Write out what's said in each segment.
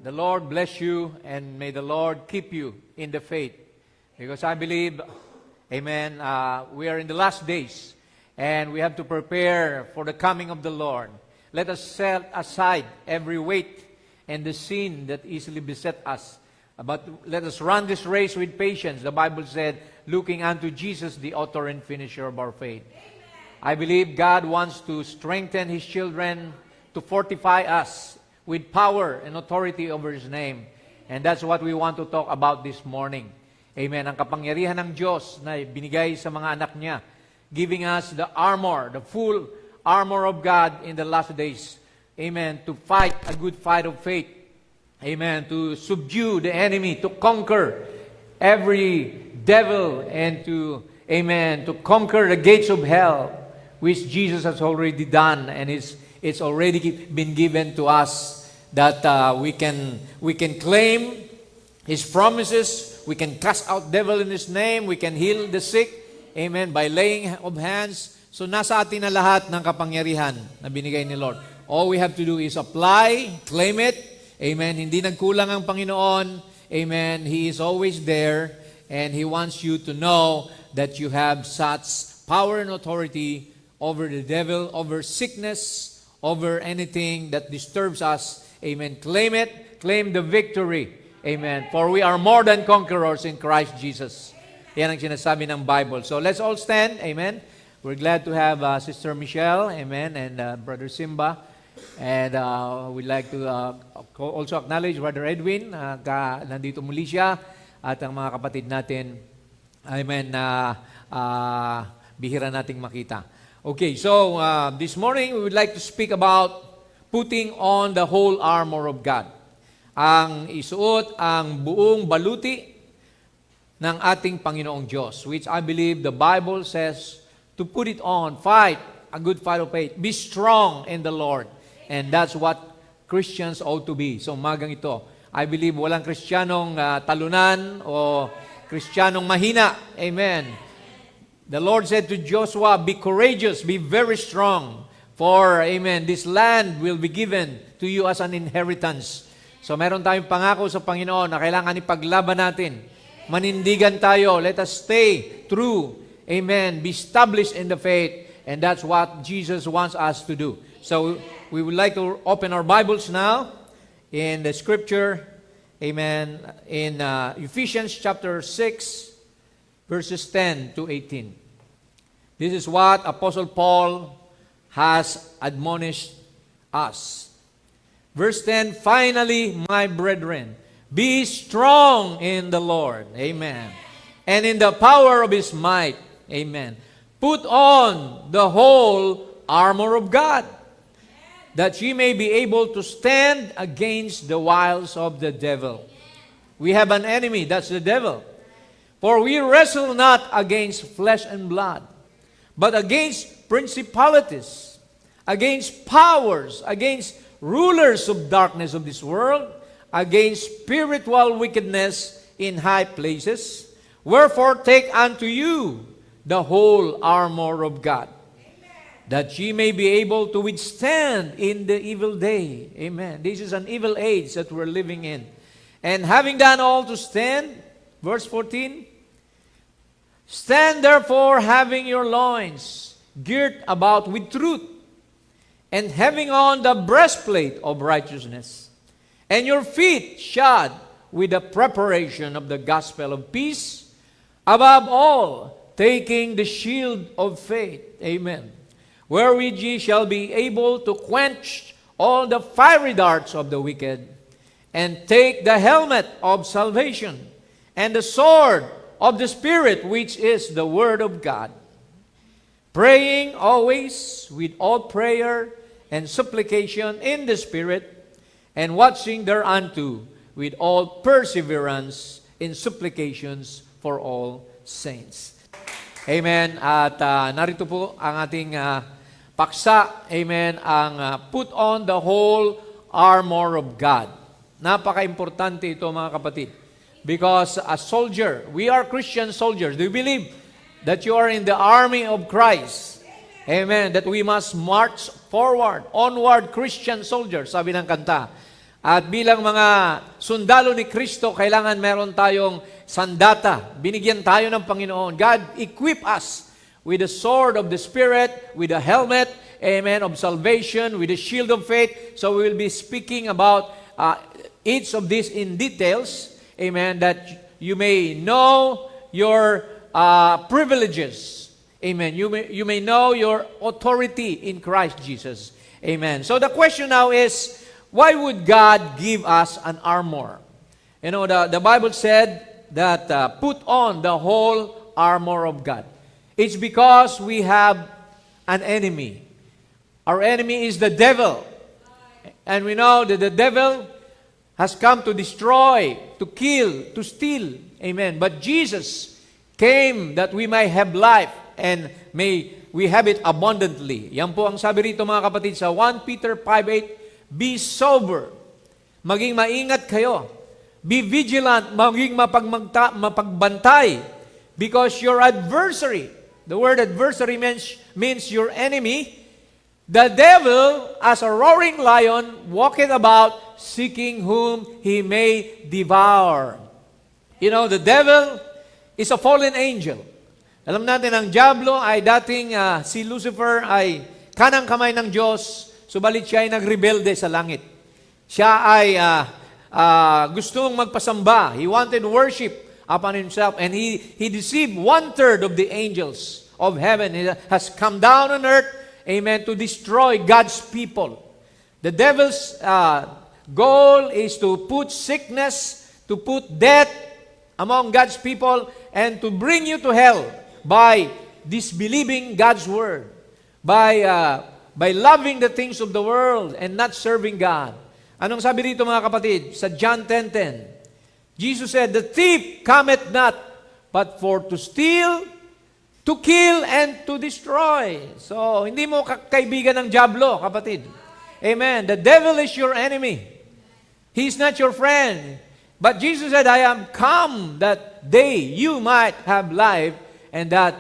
The Lord bless you, and may the Lord keep you in the faith. Because I believe, amen, we are in the last days, and we have to prepare for the coming of the Lord. Let us set aside every weight and the sin that easily beset us. But let us run this race with patience. The Bible said, looking unto Jesus, the author and finisher of our faith. I believe God wants to strengthen His children, to fortify us with power and authority over His name. And that's what we want to talk about this morning. Amen. Ang kapangyarihan ng Diyos na binigay sa mga anak niya, giving us the armor, the full armor of God in the last days. Amen. To fight a good fight of faith. Amen. To subdue the enemy, to conquer every devil, and to, amen, to conquer the gates of hell, which Jesus has already done, and it's already been given to us, that we can claim His promises. We can cast out devil in His name. We can heal the sick, amen, by laying of hands. So nasa atin na lahat ng kapangyarihan na binigay ni Lord. All we have to do is apply, claim it, amen. Hindi nagkulang ang Panginoon, amen. He is always there, and He wants you to know that you have such power and authority over the devil, over sickness, over anything that disturbs us. Amen. Claim it. Claim the victory. Amen. For we are more than conquerors in Christ Jesus. Yan ang sinasabi ng Bible. So let's all stand. Amen. We're glad to have Sister Michelle. Amen. And Brother Simba. And we'd like to also acknowledge Brother Edwin. Nandito muli siya. At ang mga kapatid natin. Amen. Bihira nating makita. Okay, so this morning we would like to speak about putting on the whole armor of God. Ang isuot ang buong baluti ng ating Panginoong Diyos, which I believe the Bible says to put it on, fight a good fight of faith, be strong in the Lord. And that's what Christians ought to be. So magang ito, I believe walang Kristiyanong talunan o Kristiyanong mahina. Amen. The Lord said to Joshua, be courageous, be very strong, for, amen, this land will be given to you as an inheritance. So meron tayong pangako sa Panginoon na kailangan ipaglaban natin. Manindigan tayo. Let us stay true. Amen. Be established in the faith. And that's what Jesus wants us to do. So we would like to open our Bibles now in the scripture, amen, in Ephesians chapter 6, verses 10 to 18. This is what Apostle Paul has admonished us. Verse 10, finally, my brethren, be strong in the Lord. Amen. And in the power of His might. Amen. Put on the whole armor of God, that ye may be able to stand against the wiles of the devil. We have an enemy, that's the devil. For we wrestle not against flesh and blood, but against principalities, against powers, against rulers of darkness of this world, against spiritual wickedness in high places. Wherefore take unto you the whole armor of God, that ye may be able to withstand in the evil day. Amen. This is an evil age that we're living in. And having done all to stand, verse 14, stand therefore, having your loins girt about with truth, and having on the breastplate of righteousness, and your feet shod with the preparation of the gospel of peace, above all, taking the shield of faith, amen, wherewith ye shall be able to quench all the fiery darts of the wicked, and take the helmet of salvation, and the sword of the Spirit, which is the Word of God, praying always with all prayer and supplication in the Spirit, and watching thereunto with all perseverance in supplications for all saints. Amen. At narito po ang ating paksa, amen, ang put on the whole armor of God. Napaka-importante ito mga kapatid. Because a soldier, we are Christian soldiers. Do you believe that you are in the army of Christ? Amen. That we must march forward, onward Christian soldiers, sabi ng kanta. At bilang mga sundalo ni Kristo, kailangan meron tayong sandata. Binigyan tayo ng Panginoon. God equip us with the sword of the Spirit, with the helmet, amen, of salvation, with the shield of faith. So we will be speaking about each of these in details. Amen, that you may know your privileges. Amen. You may know your authority in Christ Jesus. Amen. So the question now is, why would God give us an armor? You know, the Bible said that put on the whole armor of God. It's because we have an enemy. Our enemy is the devil. And we know that the devil has come to destroy, to kill, to steal. Amen. But Jesus came that we might have life and may we have it abundantly. Yan po ang sabi rito mga kapatid sa 1 Peter 5:8, be sober. Maging maingat kayo. Be vigilant. Maging mapagbantay. Because your adversary, the word adversary means your enemy, the devil, as a roaring lion, walketh about, seeking whom he may devour. You know, the devil is a fallen angel. Alam natin, ang diablo ay dating si Lucifer ay kanang kamay ng Diyos, subalit siya ay nagrebelde sa langit. Siya ay gustong magpasamba. He wanted worship upon himself, and he deceived 1/3 of the angels of heaven. He has come down on earth, amen, to destroy God's people. The devil's goal is to put sickness, to put death among God's people, and to bring you to hell by disbelieving God's word, by loving the things of the world and not serving God. Anong sabi rito mga kapatid? Sa John 10:10, Jesus said, the thief cometh not, but for to steal, to kill, and to destroy. So, hindi mo kaibigan ng diablo, kapatid. Amen. The devil is your enemy. He's not your friend. But Jesus said, I am come that you might have life, and that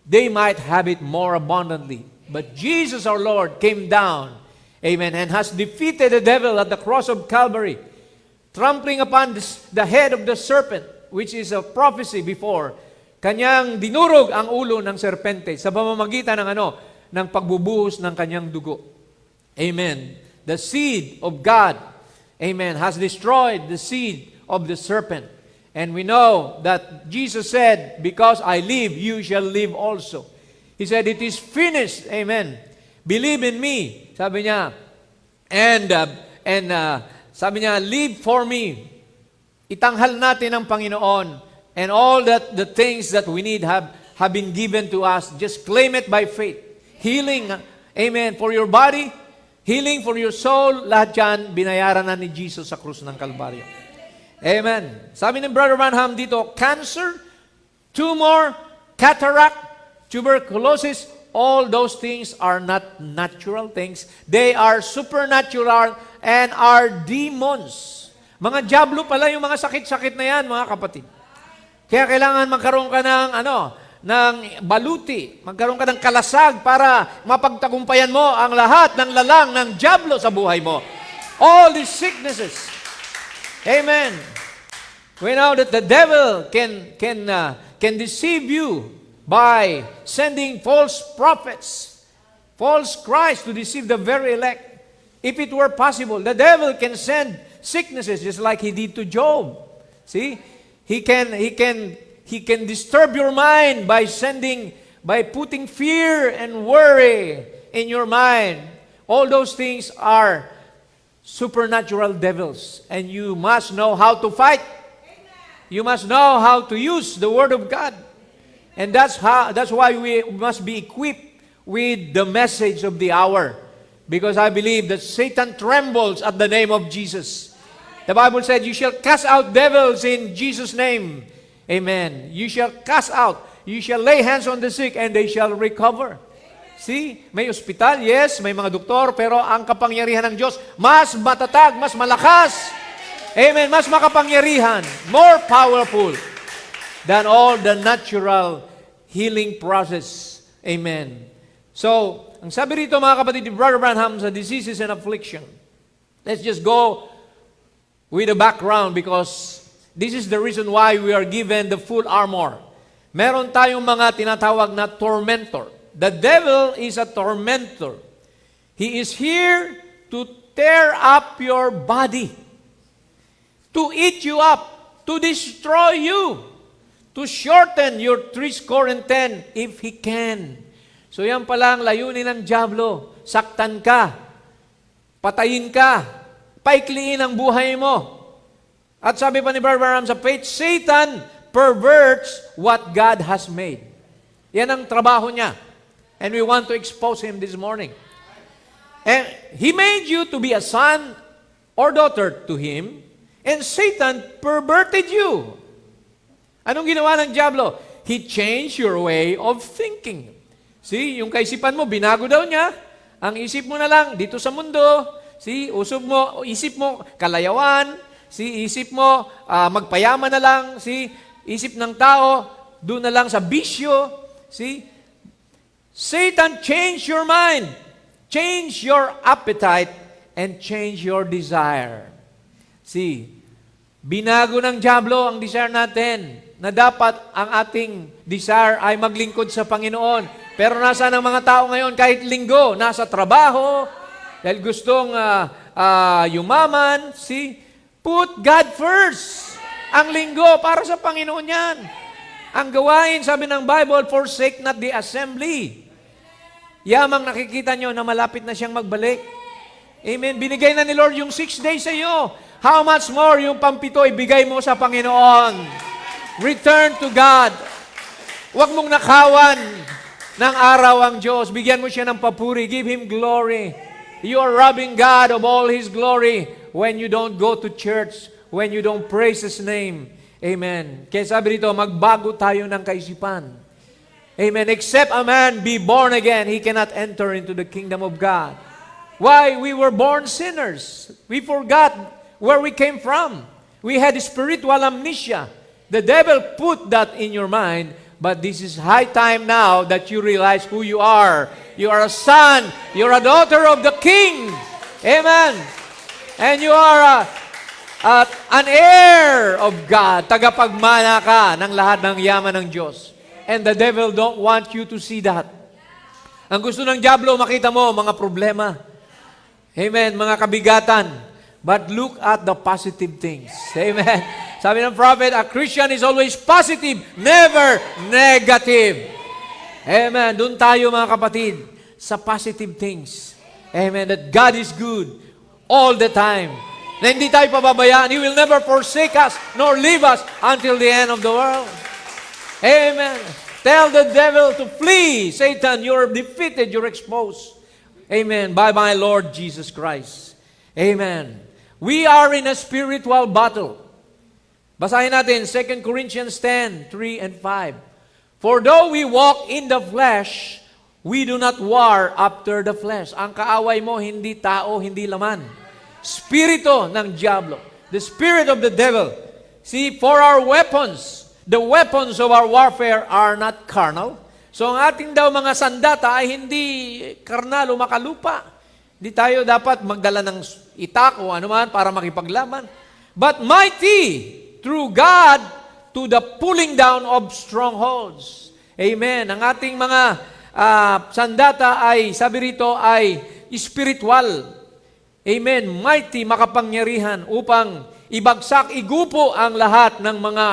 they might have it more abundantly. But Jesus our Lord came down, amen, and has defeated the devil at the cross of Calvary, trampling upon the head of the serpent, which is a prophecy before. Kanyang dinurog ang ulo ng serpente sa pamamagitan ng pagbubuhos ng kanyang dugo. Amen. The seed of God, amen, has destroyed the seed of the serpent. And we know that Jesus said, because I live, you shall live also. He said, it is finished. Amen. Believe in me, sabi niya. And sabi niya, live for me. Itanghal natin ang Panginoon. And all that the things that we need have been given to us. Just claim it by faith. Healing, amen, for your body, healing for your soul, lahat yan, binayaran na ni Jesus sa krus ng Kalbaryo. Amen. Sabi ni Brother Branham dito, cancer, tumor, cataract, tuberculosis, all those things are not natural things. They are supernatural and are demons. Mga diablo pala yung mga sakit-sakit na yan, mga kapatid. Kaya kailangan magkaroon ka ng baluti, magkaroon ka ng kalasag para mapagtagumpayan mo ang lahat ng lalang ng diablo sa buhay mo. All these sicknesses. Amen. We know that the devil can deceive you by sending false prophets, false Christ to deceive the very elect. If it were possible, the devil can send sicknesses just like he did to Job. See? He can disturb your mind by putting fear and worry in your mind. All those things are supernatural devils, and you must know how to fight. You must know how to use the Word of God. And that's why we must be equipped with the message of the hour. Because I believe that Satan trembles at the name of Jesus. The Bible said, you shall cast out devils in Jesus' name. Amen. You shall cast out. You shall lay hands on the sick and they shall recover. See, may ospital, yes, may mga doktor, pero ang kapangyarihan ng Diyos, mas matatag, mas malakas. Amen, mas makapangyarihan, more powerful than all the natural healing process. Amen. So, ang sabi rito mga kapatid ni Brother Branham sa diseases and affliction, let's just go with the background because this is the reason why we are given the full armor. Meron tayong mga tinatawag na tormentor. The devil is a tormentor. He is here to tear up your body, to eat you up, to destroy you, to shorten your 10 if he can. So yan pala ang layunin ng dyablo. Saktan ka, patayin ka, paikliin ang buhay mo. At sabi pa ni Brother Branham sa page, Satan perverts what God has made. Yan ang trabaho niya. And we want to expose him this morning. And he made you to be a son or daughter to him, and Satan perverted you. Anong ginawa ng dyablo? He changed your way of thinking. See, yung kaisipan mo, binago daw niya. Ang isip mo na lang, dito sa mundo. See, isip mo, kalayawan. See, isip mo, magpayaman na lang. See, isip ng tao, doon na lang sa bisyo. See, Satan change your mind, change your appetite, and change your desire. See, binago ng dyablo ang desire natin na dapat ang ating desire ay maglingkod sa Panginoon. Pero nasa ng mga tao ngayon kahit linggo, nasa trabaho, dahil gustong yumaman, see, put God first. Ang linggo para sa Panginoon yan. Ang gawain, sabi ng Bible, forsake not the assembly. Yamang nakikita nyo na malapit na siyang magbalik. Amen. Binigay na ni Lord yung 6 days sa iyo. How much more yung pampito ibigay mo sa Panginoon? Return to God. Huwag mong nakawan ng araw ang Diyos. Bigyan mo siya ng papuri. Give Him glory. You are robbing God of all His glory when you don't go to church, when you don't praise His name. Amen. Kaya sabi dito, magbago tayo ng kaisipan. Amen. Except a man be born again, he cannot enter into the kingdom of God. Why? We were born sinners. We forgot where we came from. We had spiritual amnesia. The devil put that in your mind, but this is high time now that you realize who you are. You are a son. You're a daughter of the King. Amen. And you are an heir of God. Tagapagmana ka ng lahat ng yaman ng Diyos. And the devil don't want you to see that. Ang gusto ng dyablo, makita mo, mga problema. Amen, mga kabigatan. But look at the positive things. Amen. Sabi ng prophet, a Christian is always positive, never negative. Amen. Doon tayo mga kapatid, sa positive things. Amen. That God is good all the time. Na hindi tayo pababayaan. He will never forsake us, nor leave us until the end of the world. Amen. Tell the devil to flee. Satan, you're defeated, you're exposed. Amen. By my Lord Jesus Christ. Amen. We are in a spiritual battle. Basahin natin, 2 Corinthians 10, 3 and 5. For though we walk in the flesh, we do not war after the flesh. Ang kaaway mo, hindi tao, hindi laman. Spirito ng diablo. The spirit of the devil. See, for our weapons, the weapons of our warfare are not carnal. So ang ating daw mga sandata ay hindi karnal o makalupa. Hindi tayo dapat magdala ng itak o anuman para makipaglaban. But mighty through God to the pulling down of strongholds. Amen. Ang ating mga sandata ay, sabi rito, ay spiritual. Amen. Mighty, makapangyarihan upang ibagsak, igupo ang lahat ng mga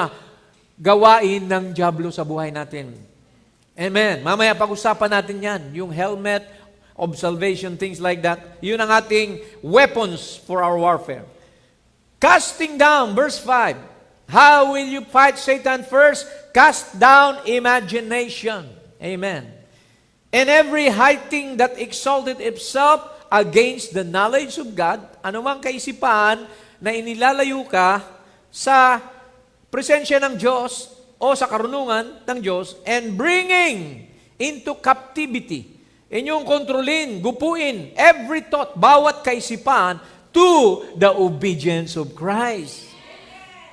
gawain ng dyablo sa buhay natin. Amen. Mamaya pag-usapan natin yan. Yung helmet of salvation, things like that. Yun ang ating weapons for our warfare. Casting down, verse 5. How will you fight Satan first? Cast down imagination. Amen. And every high thing that exalted itself against the knowledge of God, anumang kaisipan na inilalayo ka sa presensya ng Diyos o sa karunungan ng Diyos, and bringing into captivity Inyong kontrolin, gupuin, every thought, bawat kaisipan, to the obedience of Christ.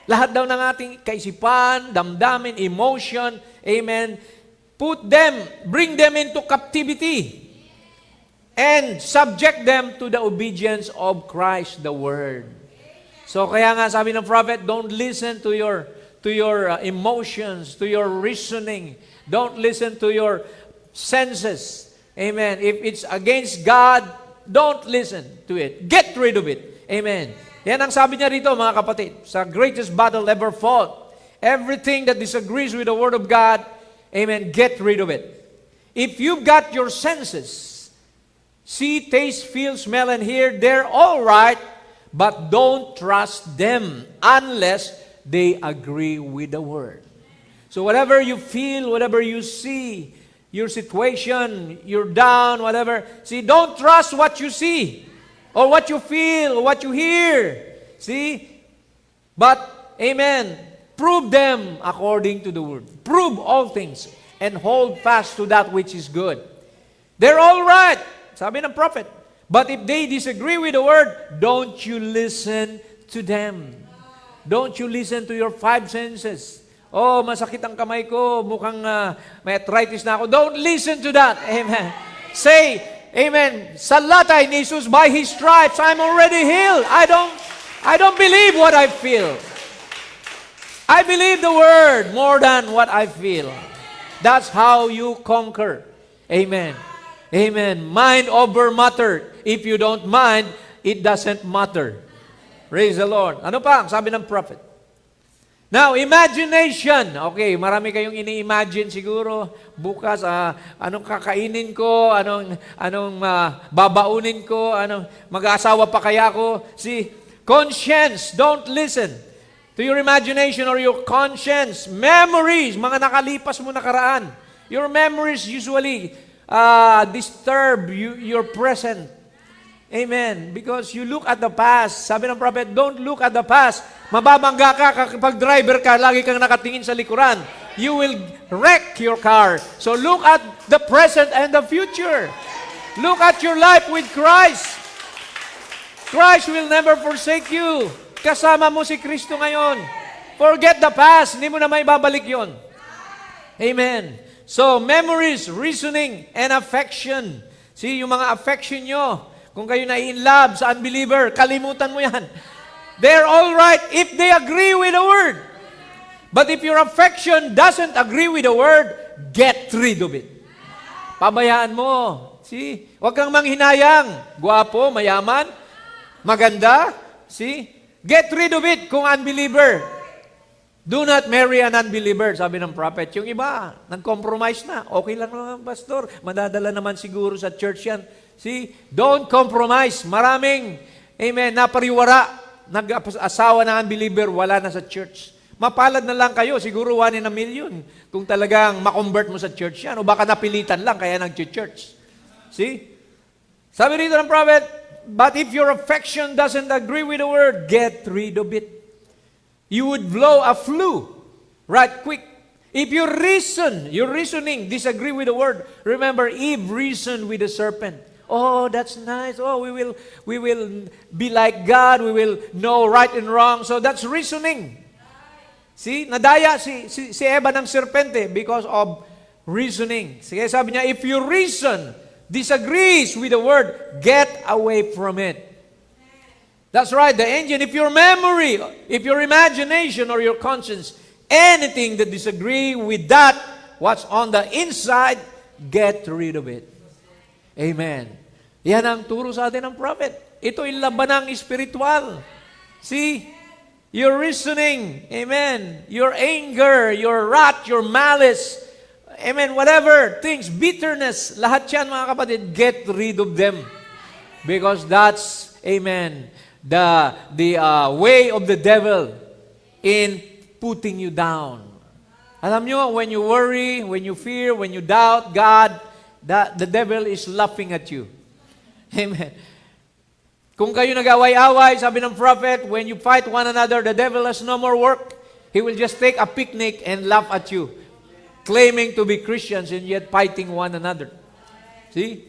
Lahat daw ng ating kaisipan, damdamin, emotion, amen, bring them into captivity, and subject them to the obedience of Christ, the Word. So kaya nga sabi ng prophet, don't listen to your emotions, to your reasoning. Don't listen to your senses. Amen. If it's against God, don't listen to it. Get rid of it. Amen. Yan ang sabi niya rito, mga kapatid, sa greatest battle ever fought. Everything that disagrees with the Word of God, amen, get rid of it. If you've got your senses, see, taste, feel, smell, and hear, they're all right, but don't trust them unless they agree with the Word. So whatever you feel, whatever you see, your situation, you're down, whatever, see, don't trust what you see, or what you feel, or what you hear. See? But, amen, prove them according to the Word. Prove all things, and hold fast to that which is good. They're all right, sabi ng prophet. But if they disagree with the Word, don't you listen to them. Don't you listen to your five senses. Oh, masakit ang kamay ko, mukhang may arthritis na ako. Don't listen to that. Amen. Say, amen, sa latay ni Jesus, by His stripes, I'm already healed. I don't believe what I feel. I believe the Word more than what I feel. That's how you conquer. Amen. Amen. Mind over matter. If you don't mind, it doesn't matter. Praise the Lord. Ano pa? Sabi ng prophet. Now, imagination. Okay, marami kayong ini-imagine siguro. Bukas, anong kakainin ko, anong babaunin ko, mag-aasawa pa kaya ako. See, conscience, don't listen to your imagination or your conscience. Memories, mga nakalipas mo nakaraan. Your memories usually disturb your present. Amen. Because you look at the past. Sabi ng prophet, don't look at the past. Mababangga ka kapag driver ka, lagi kang nakatingin sa likuran. You will wreck your car. So look at the present and the future. Look at your life with Christ. Christ will never forsake you. Kasama mo si Kristo ngayon. Forget the past. Hindi mo na may babalik yon. Amen. So, memories, reasoning, and affection. See, yung mga affection nyo, kung kayo na in love sa unbeliever, kalimutan mo yan. They're all right if they agree with the Word. But if your affection doesn't agree with the Word, get rid of it. Pabayaan mo. See? Huwag kang manghinayang. Guwapo, mayaman, maganda. See? Get rid of it kung unbeliever. Do not marry an unbeliever, sabi ng prophet. Yung iba, nag-compromise na. Okay lang naman, pastor. Madadala naman siguro sa church yan. See? Don't compromise. Maraming, amen, napariwara. Nag-asawa ng unbeliever, wala na sa church. Mapalad na lang kayo, siguro 1 in a million. Kung talagang makonvert mo sa church yan. O baka napilitan lang, kaya nag-church. See? Sabi rito ng prophet, but if your affection doesn't agree with the Word, get rid of it. You would blow a flue right quick. If your reasoning disagree with the Word, remember Eve reasoned with the serpent. Oh, that's nice. Oh, we will be like God. We will know right and wrong. So that's reasoning. See, nadaya si Eva ng serpente because of reasoning. Sige, sabi niya, if your reason disagrees with the Word, get away from it. That's right, the engine. If your memory, if your imagination or your conscience, anything that disagree with that, what's on the inside, get rid of it. Amen. Yan ang turo sa atin ng prophet. Ito yung labanang espiritual. See, your reasoning, amen, your anger, your wrath, your malice, amen, whatever things, bitterness, lahat yan mga kapatid, get rid of them. Because that's, amen, the way of the devil in putting you down. Alam nyo, when you worry, when you fear, when you doubt God, the devil is laughing at you. Amen. Kung kayo nag-away-away, sabi ng prophet, when you fight one another, the devil has no more work. He will just take a picnic and laugh at you, claiming to be Christians and yet fighting one another. See?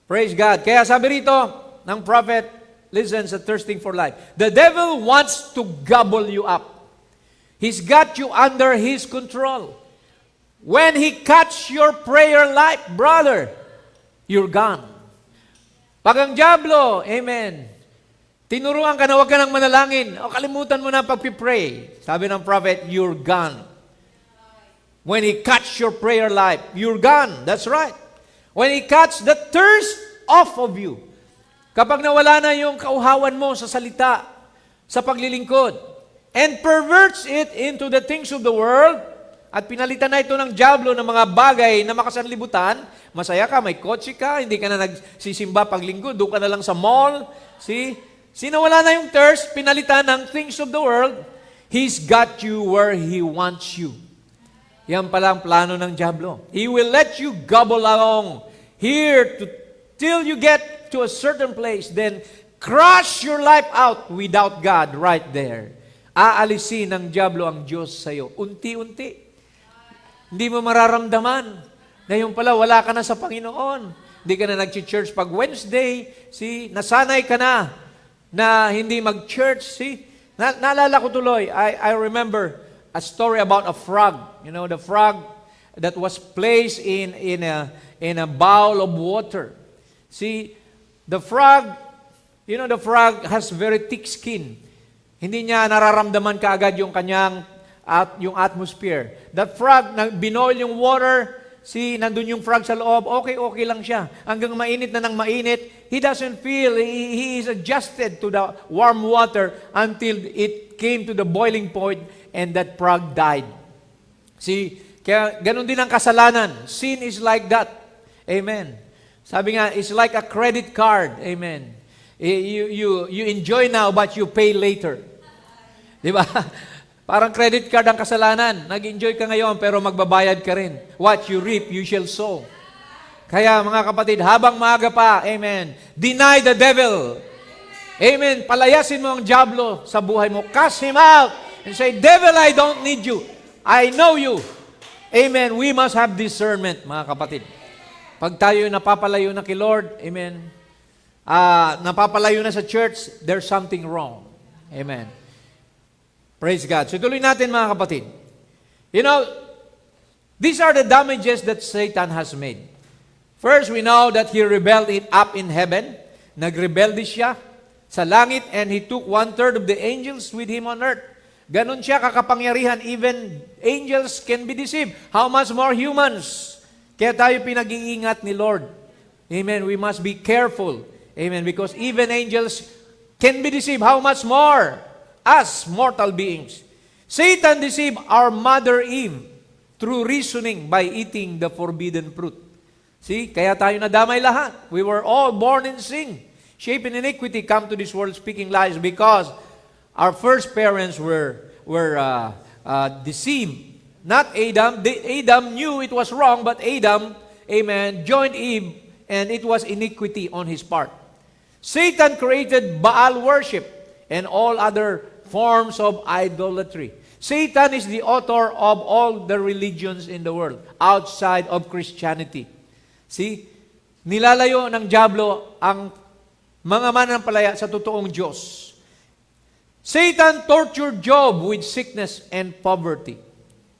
Praise God. Kaya sabi rito ng prophet, listen sa thirsting for life. The devil wants to gobble you up. He's got you under his control. When he cuts your prayer life, brother, you're gone. Pag ang diablo, amen, tinuruan ka na huwag ka nang manalangin, o kalimutan mo na pagpipray. Sabi ng prophet, you're gone. When he cuts your prayer life, you're gone. That's right. When he cuts the thirst off of you. Kapag nawala na yung kauhawan mo sa salita, sa paglilingkod, and perverts it into the things of the world, at pinalitan na ito ng diablo ng mga bagay na makasanlibutan, masaya ka, may kotse ka, hindi ka na nagsisimba paglinggo, doon ka na lang sa mall. See? Sinawala na yung thirst, pinalitan ng things of the world, he's got you where he wants you. Yan pala ang plano ng diablo. He will let you gobble along here till you get to a certain place, then crush your life out without God right there. Aalisin ng diablo ang Diyos sa iyo. Unti-unti. Hindi mo mararamdaman na yung pala wala ka na sa Panginoon. Hindi ka na nag-church pag Wednesday. See, nasanay ka na hindi mag-church. See, naalala ko tuloy, I remember a story about a frog. You know, the frog that was placed in a bowl of water. See, the frog has very thick skin. Hindi niya nararamdaman kaagad yung kanyang yung atmosphere. That frog, binoil yung water, nandun yung frog sa loob, okay lang siya. Hanggang mainit na ng mainit, he doesn't feel, he is adjusted to the warm water until it came to the boiling point and that frog died. See, kaya ganun din ang kasalanan. Sin is like that. Amen. Sabi nga, it's like a credit card. Amen. You enjoy now but you pay later. Di ba? Parang credit card ang kasalanan. Nag-enjoy ka ngayon pero magbabayad ka rin. What you reap, you shall sow. Kaya mga kapatid, habang maaga pa, amen, deny the devil. Amen. Palayasin mo ang diablo sa buhay mo. Cast him out and say, devil, I don't need you. I know you. Amen. We must have discernment, mga kapatid. Pag tayo napapalayo na kay Lord, amen, napapalayo na sa church, there's something wrong. Amen. Praise God. So tuloy natin, mga kapatid. You know, these are the damages that Satan has made. First, we know that he rebelled it up in heaven. Nagrebelde siya sa langit and he took 1/3 of the angels with him on earth. Ganon siya kakapangyarihan. Even angels can be deceived. How much more humans? Kaya tayo pinag-iingat ni Lord. Amen. We must be careful. Amen. Because even angels can be deceived. How much more? Us, mortal beings. Satan deceived our mother Eve through reasoning by eating the forbidden fruit. See? Kaya tayo nadamay lahat. We were all born in sin. Shaped in iniquity, come to this world speaking lies because our first parents were deceived. Not Adam. Adam knew it was wrong, but Adam, amen, joined Eve, and it was iniquity on his part. Satan created Baal worship and all other forms of idolatry. Satan is the author of all the religions in the world outside of Christianity. See? Nilalayo ng diablo ang mga mananampalataya sa totoong Diyos. Satan tortured Job with sickness and poverty.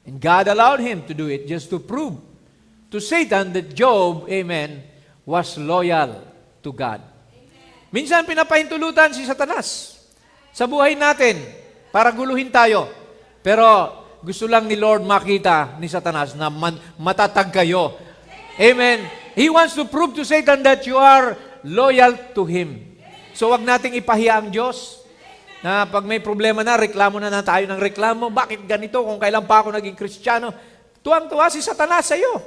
And God allowed him to do it just to prove to Satan that Job, amen, was loyal to God. Amen. Minsan pinapahintulutan si Satanas sa buhay natin para guluhin tayo. Pero gusto lang ni Lord makita ni Satanas na matatag kayo. Amen. He wants to prove to Satan that you are loyal to Him. So wag nating ipahiya ang Diyos. Na pag may problema na, reklamo na tayo ng reklamo. Bakit ganito? Kung kailan pa ako naging Kristiyano? Tuwang-tuwa si Satanas sa iyo.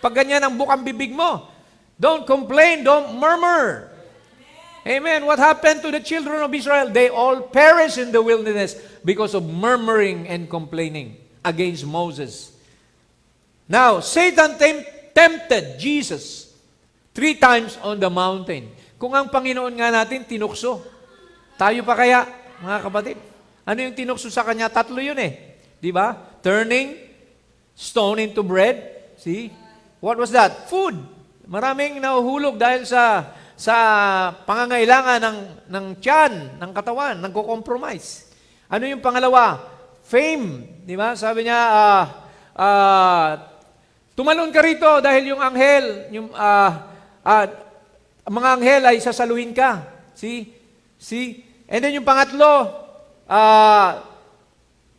Pag ganyan ang bukang bibig mo. Don't complain, don't murmur. Amen. What happened to the children of Israel? They all perished in the wilderness because of murmuring and complaining against Moses. Now, Satan tempted Jesus 3 times on the mountain. Kung ang Panginoon nga natin tinukso, tayo pa kaya, mga kapatid? Ano yung tinukso sa kanya? 3 yun eh. Di ba? Turning stone into bread. See? What was that? Food. Maraming nahuhulog dahil sa pangangailangan ng tiyan, ng katawan, nagko-compromise. Ano yung pangalawa? Fame. Di ba? Sabi niya, tumalon ka rito dahil yung anghel, mga anghel ay sasaluhin ka. See? And then yung pangatlo,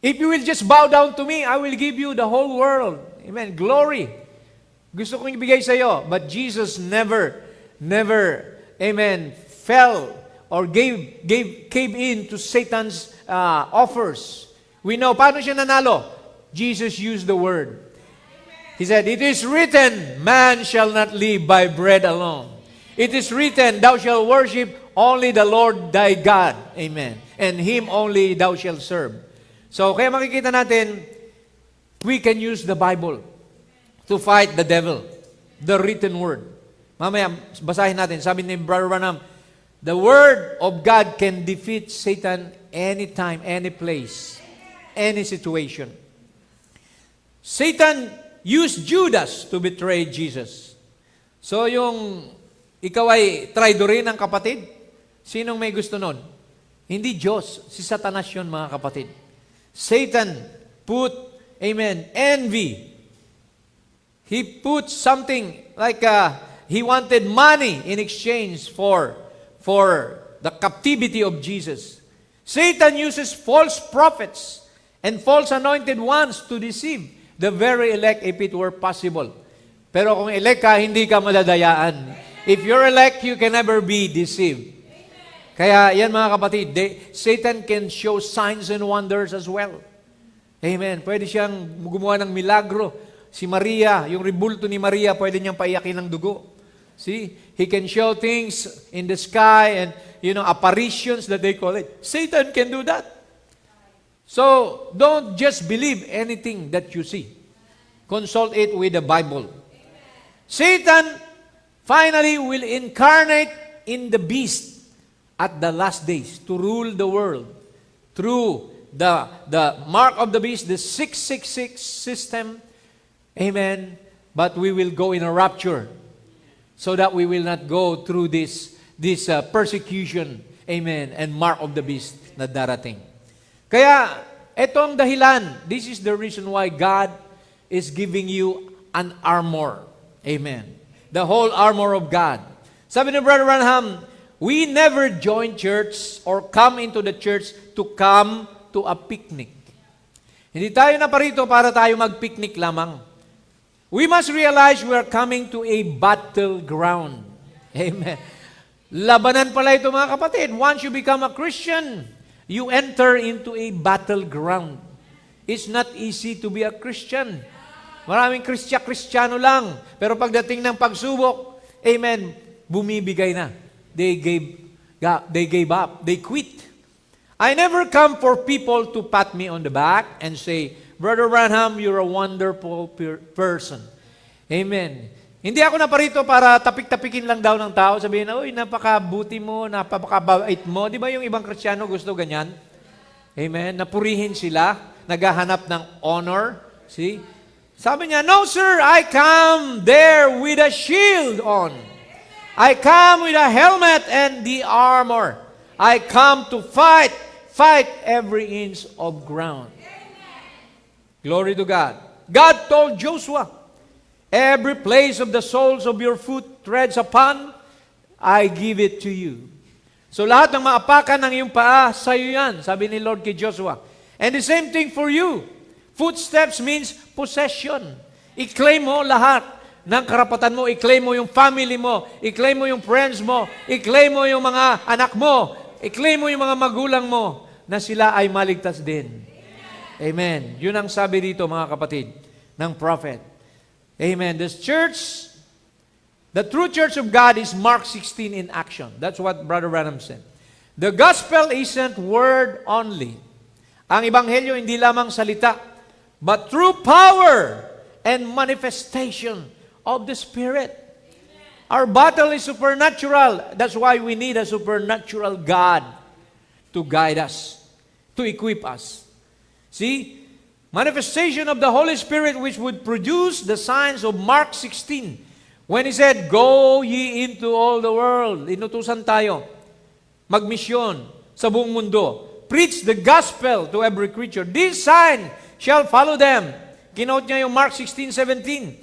if you will just bow down to me, I will give you the whole world. Amen. Glory. Gusto kong ibigay sa iyo. But Jesus never, amen, fell or cave in to Satan's offers. We know, paano siya nanalo? Jesus used the word. He said, it is written, man shall not live by bread alone. It is written, thou shalt worship only the Lord thy God. Amen. And Him only thou shalt serve. So, kaya makikita natin, we can use the Bible to fight the devil. The written word. Mamaya, basahin natin. Sabi ni Brother Branham, the word of God can defeat Satan anytime, any place, any situation. Satan used Judas to betray Jesus. So, yung ikaw ay traidorin ng kapatid, sinong may gusto nun? Hindi Diyos, si Satanas yun, mga kapatid. Satan put, amen, envy. He put something like he wanted money in exchange for the captivity of Jesus. Satan uses false prophets and false anointed ones to deceive the very elect if it were possible. Pero kung elect ka, hindi ka madadayaan. If you're elect, you can never be deceived. Kaya yan mga kapatid, Satan can show signs and wonders as well. Amen. Pwede siyang gumawa ng milagro. Si Maria, yung rebulto ni Maria, pwede niyang paiyakin ng dugo. See? He can show things in the sky and, apparitions that they call it. Satan can do that. So, don't just believe anything that you see. Consult it with the Bible. Satan finally will incarnate in the beast at the last days to rule the world through the mark of the beast, the 666 system. Amen. But we will go in a rapture so that we will not go through this persecution. Amen. And mark of the beast na darating. Kaya, etong dahilan, this is the reason why God is giving you an armor. Amen. The whole armor of God. Sabi ni Brother Branham, we never join church or come into the church to come to a picnic. Hindi tayo na parito para tayo mag-picnic lamang. We must realize we are coming to a battleground. Amen. Labanan pala ito mga kapatid. Once you become a Christian, you enter into a battleground. It's not easy to be a Christian. Maraming Kristiyano lang. Pero pagdating ng pagsubok, amen, bumibigay na. They gave up. They quit. I never come for people to pat me on the back and say, Brother Branham, you're a wonderful person. Amen. Hindi ako naparito para tapik-tapikin lang daw ng tao. Sabihin na, uy, napakabuti mo, napakabait mo. Di ba yung ibang Kristiyano gusto ganyan? Amen. Napurihin sila, naghahanap ng honor. See? Sabi niya, no sir, I come there with a shield on. I come with a helmet and the armor. I come to fight every inch of ground. Glory to God. God told Joshua, every place of the soles of your foot treads upon, I give it to you. So lahat ng maapakan ng iyong paa, sa iyo yan, sabi ni Lord kay Joshua. And the same thing for you. Footsteps means possession. I-claim mo lahat ng karapatan mo. I-claim mo yung family mo. I-claim mo yung friends mo. I-claim mo yung mga anak mo. I-claim mo yung mga magulang mo na sila ay maligtas din. Amen. Yun ang sabi dito mga kapatid ng prophet. Amen. The true church of God is Mark 16 in action. That's what Brother Branham said. The gospel isn't word only. Ang ebanghelyo hindi lamang salita, but through power and manifestation of the Spirit. Our battle is supernatural. That's why we need a supernatural God to guide us, to equip us. See, manifestation of the Holy Spirit which would produce the signs of Mark 16 When He said, "Go ye into all the world," inutusan tayo, magmisyon sa buong mundo. Preach the gospel to every creature. This sign shall follow them. Kinote niya yung Mark 16:17,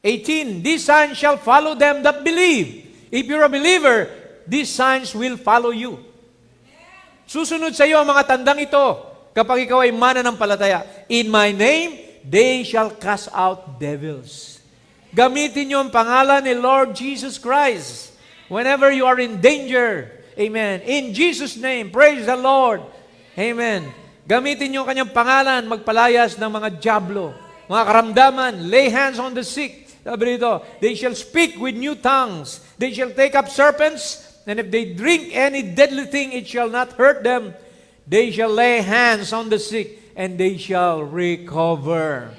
18. This sign shall follow them that believe. If you're a believer, these signs will follow you. Susunod sa iyo ang mga tandang ito kapag ikaw ay mananampalataya. In my name, they shall cast out devils. Gamitin niyo ang pangalan ni Lord Jesus Christ whenever you are in danger. Amen. In Jesus' name, praise the Lord. Amen. Gamitin niyo ang kanyang pangalan, magpalayas ng mga dyablo, mga karamdaman, lay hands on the sick. Sabi dito, they shall speak with new tongues. They shall take up serpents, and if they drink any deadly thing, it shall not hurt them. They shall lay hands on the sick, and they shall recover.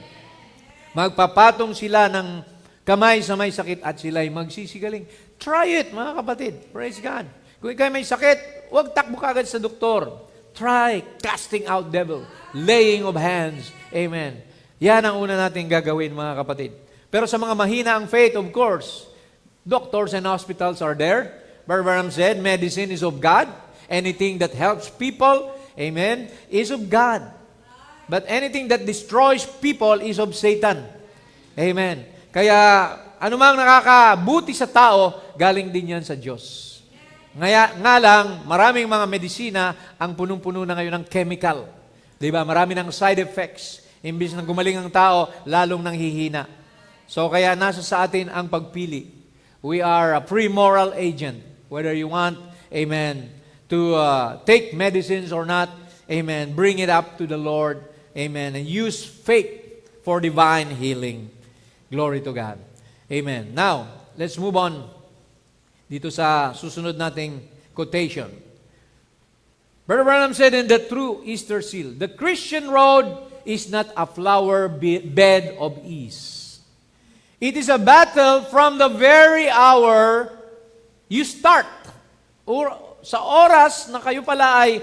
Magpapatong sila ng kamay sa may sakit at sila'y magsisigaling. Try it, mga kapatid. Praise God. Kung ikaw may sakit, huwag takbo kagad sa doktor. Try casting out devil, laying of hands. Amen. Yan ang una natin gagawin, mga kapatid. Pero sa mga mahina ang faith, of course, doctors and hospitals are there. Brother Branham said, medicine is of God. Anything that helps people, amen, is of God. But anything that destroys people is of Satan. Amen. Kaya, anumang nakakabuti sa tao, galing din yan sa Diyos. Nga lang, maraming mga medisina ang punong-puno na ngayon ng chemical. Diba? Marami ng side effects. Imbis na gumaling ang tao, lalong nanghihina. So kaya nasa sa atin ang pagpili. We are a free moral agent. Whether you want, amen, to take medicines or not, amen, bring it up to the Lord, amen, and use faith for divine healing. Glory to God. Amen. Now, let's move on dito sa susunod nating quotation. Brother Branham said in the true Easter seal, the Christian road is not a flower bed of ease. It is a battle from the very hour you start. Or sa oras na kayo pala ay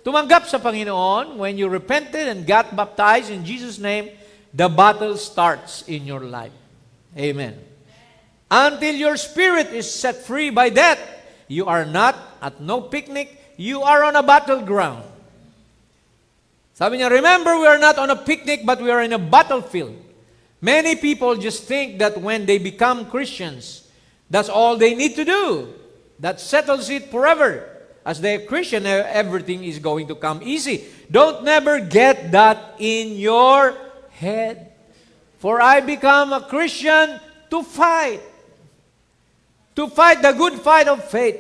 tumanggap sa Panginoon, when you repented and got baptized in Jesus' name, the battle starts in your life. Amen. Until your spirit is set free by death, you are not at no picnic, you are on a battleground. Sabi niya, remember, we are not on a picnic, but we are in a battlefield. Many people just think that when they become Christians, that's all they need to do. That settles it forever. As they're Christian, everything is going to come easy. Don't never get that in your head. For I become a Christian to fight. To fight the good fight of faith.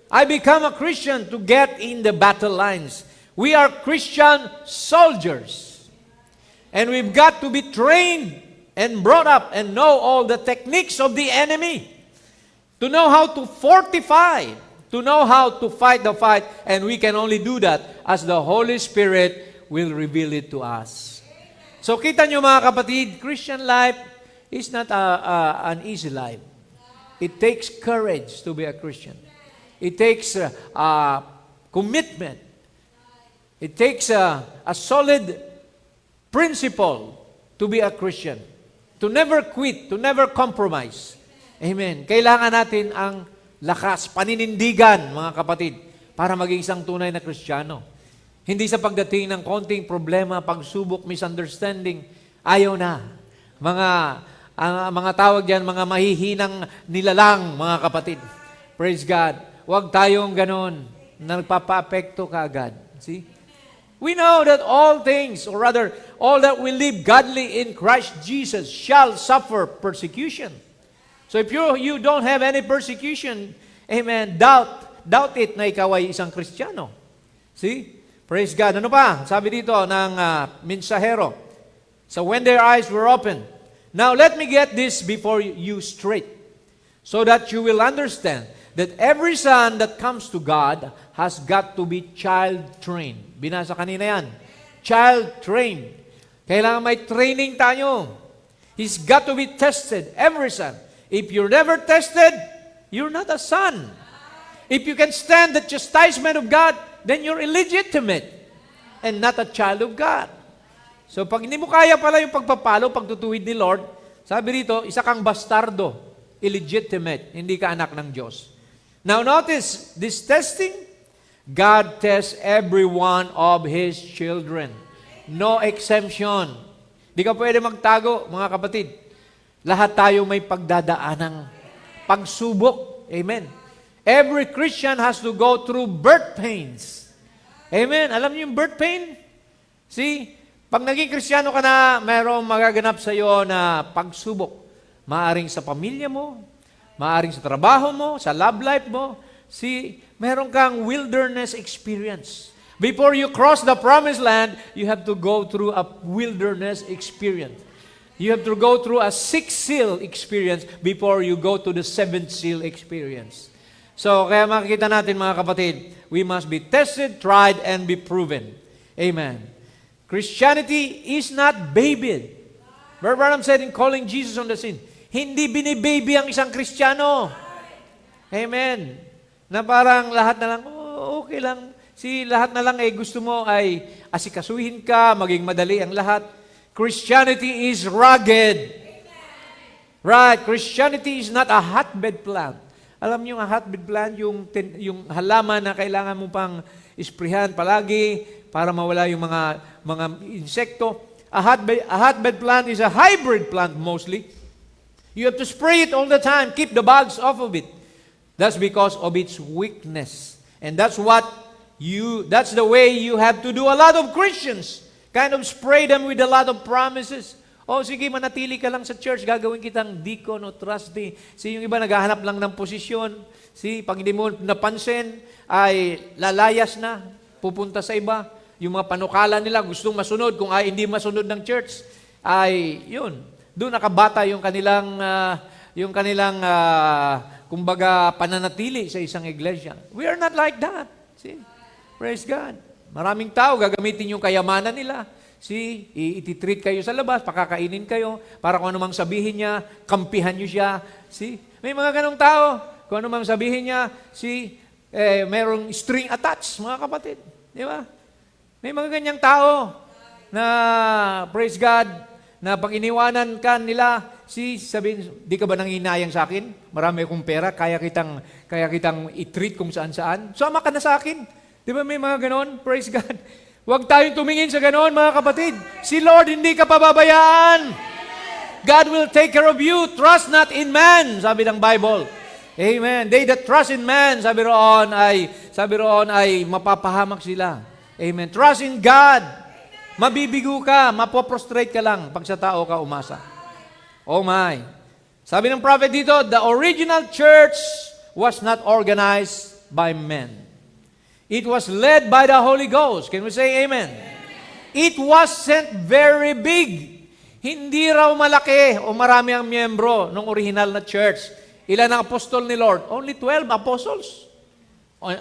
I become a Christian to get in the battle lines. We are Christian soldiers. And we've got to be trained and brought up and know all the techniques of the enemy. To know how to fortify. To know how to fight the fight. And we can only do that as the Holy Spirit will reveal it to us. So kita nyo mga kapatid, Christian life is not an easy life. It takes courage to be a Christian. It takes commitment. It takes a solid principle to be a Christian. To never quit, to never compromise. Amen. Kailangan natin ang lakas, paninindigan, mga kapatid, para maging isang tunay na Kristiyano. Hindi sa pagdating ng konting problema, pagsubok, misunderstanding, ayaw na. Mga tawag diyan, mga mahihinang nilalang, mga kapatid. Praise God. Huwag tayong ganon na nagpapa-apekto kaagad. See? We know that all things, or rather, all that will live godly in Christ Jesus shall suffer persecution. So if you don't have any persecution, amen, doubt it na ikaw ay isang Kristiyano. See? Praise God. Ano pa? Sabi dito ng mensahero. So when their eyes were opened, now let me get this before you straight, so that you will understand that every son that comes to God has got to be child-trained. Binasa kanina yan. Child-trained. Kailangan may training tayo. He's got to be tested, every son. If you're never tested, you're not a son. If you can stand the chastisement of God, then you're illegitimate and not a child of God. So pag hindi mo kaya pala yung pagpapalo, pagtutuwid ni Lord, sabi rito, isa kang bastardo. illegitimate, hindi ka anak ng Diyos. Now notice, this testing, God tests every one of His children. No exemption. Di ka pwede magtago, mga kapatid. Lahat tayo may pagdadaanang pagsubok. Amen. Every Christian has to go through birth pains. Amen. Alam niyo yung birth pain? See, pag naging Kristiyano ka na, mayroong magaganap sa iyo na pagsubok. Maaring sa pamilya mo, maaring sa trabaho mo, sa love life mo. See, meron kang wilderness experience. Before you cross the promised land, you have to go through a wilderness experience. You have to go through a 6th seal experience before you go to the 7th seal experience. So, kaya makikita natin mga kapatid, we must be tested, tried, and be proven. Amen. Christianity is not babied. Brother Branham said in calling Jesus on the scene, hindi binibaby ang isang Kristiyano. Amen. Na parang lahat na lang, oh, okay lang. Lahat na lang gusto mo ay asikasuhin ka, maging madali ang lahat. Christianity is rugged. Right? Christianity is not a hotbed plant. Alam niyo, a hotbed plant, yung halaman na kailangan mo pang isprihan palagi para mawala yung mga insekto. A hotbed plant is a hybrid plant mostly. You have to spray it all the time. Keep the bugs off of it. That's because of its weakness. And that's the way you have to do a lot of Christians. Kind of spray them with a lot of promises. Oh, sige, manatili ka lang sa church, gagawin kitang deacon o trustee. Yung iba naghahanap lang ng posisyon. Pag hindi mo napansin, ay lalayas na, pupunta sa iba. Yung mga panukala nila, gustong masunod. Kung hindi masunod ng church, ay yun. Doon nakabata yung kanilang kumbaga pananatili sa isang iglesia. We are not like that. See? Praise God. Maraming tao gagamitin yung kayamanan nila. Ititreat kayo sa labas, pakakainin kayo, para kung anumang sabihin niya, kampihan niyo siya. May mga ganong tao. Kung anumang sabihin niya, merong string attached, mga kapatid. Di ba? May mga ganyang tao na, praise God, na pag iniwanan ka nila, sabihin, di ka ba nanginayang sa akin? Marami akong pera, kaya kitang i-treat kung saan-saan. Sama ka na sa akin. Di ba may mga ganon? Praise God. Huwag tayong tumingin sa ganon, mga kapatid. Si Lord, hindi ka pababayaan. God will take care of you. Trust not in man, sabi ng Bible. Amen. They that trust in man, sabi roon ay mapapahamak sila. Amen. Trust in God. Mabibigo ka, mapoprostrate ka lang pag sa tao ka umasa. Oh my. Sabi ng prophet dito, the original church was not organized by men. It was led by the Holy Ghost. Can we say amen? It was sent very big. Hindi raw malaki o marami ang miyembro ng original na church. Ilan ang apostol ni Lord? Only 12 apostles.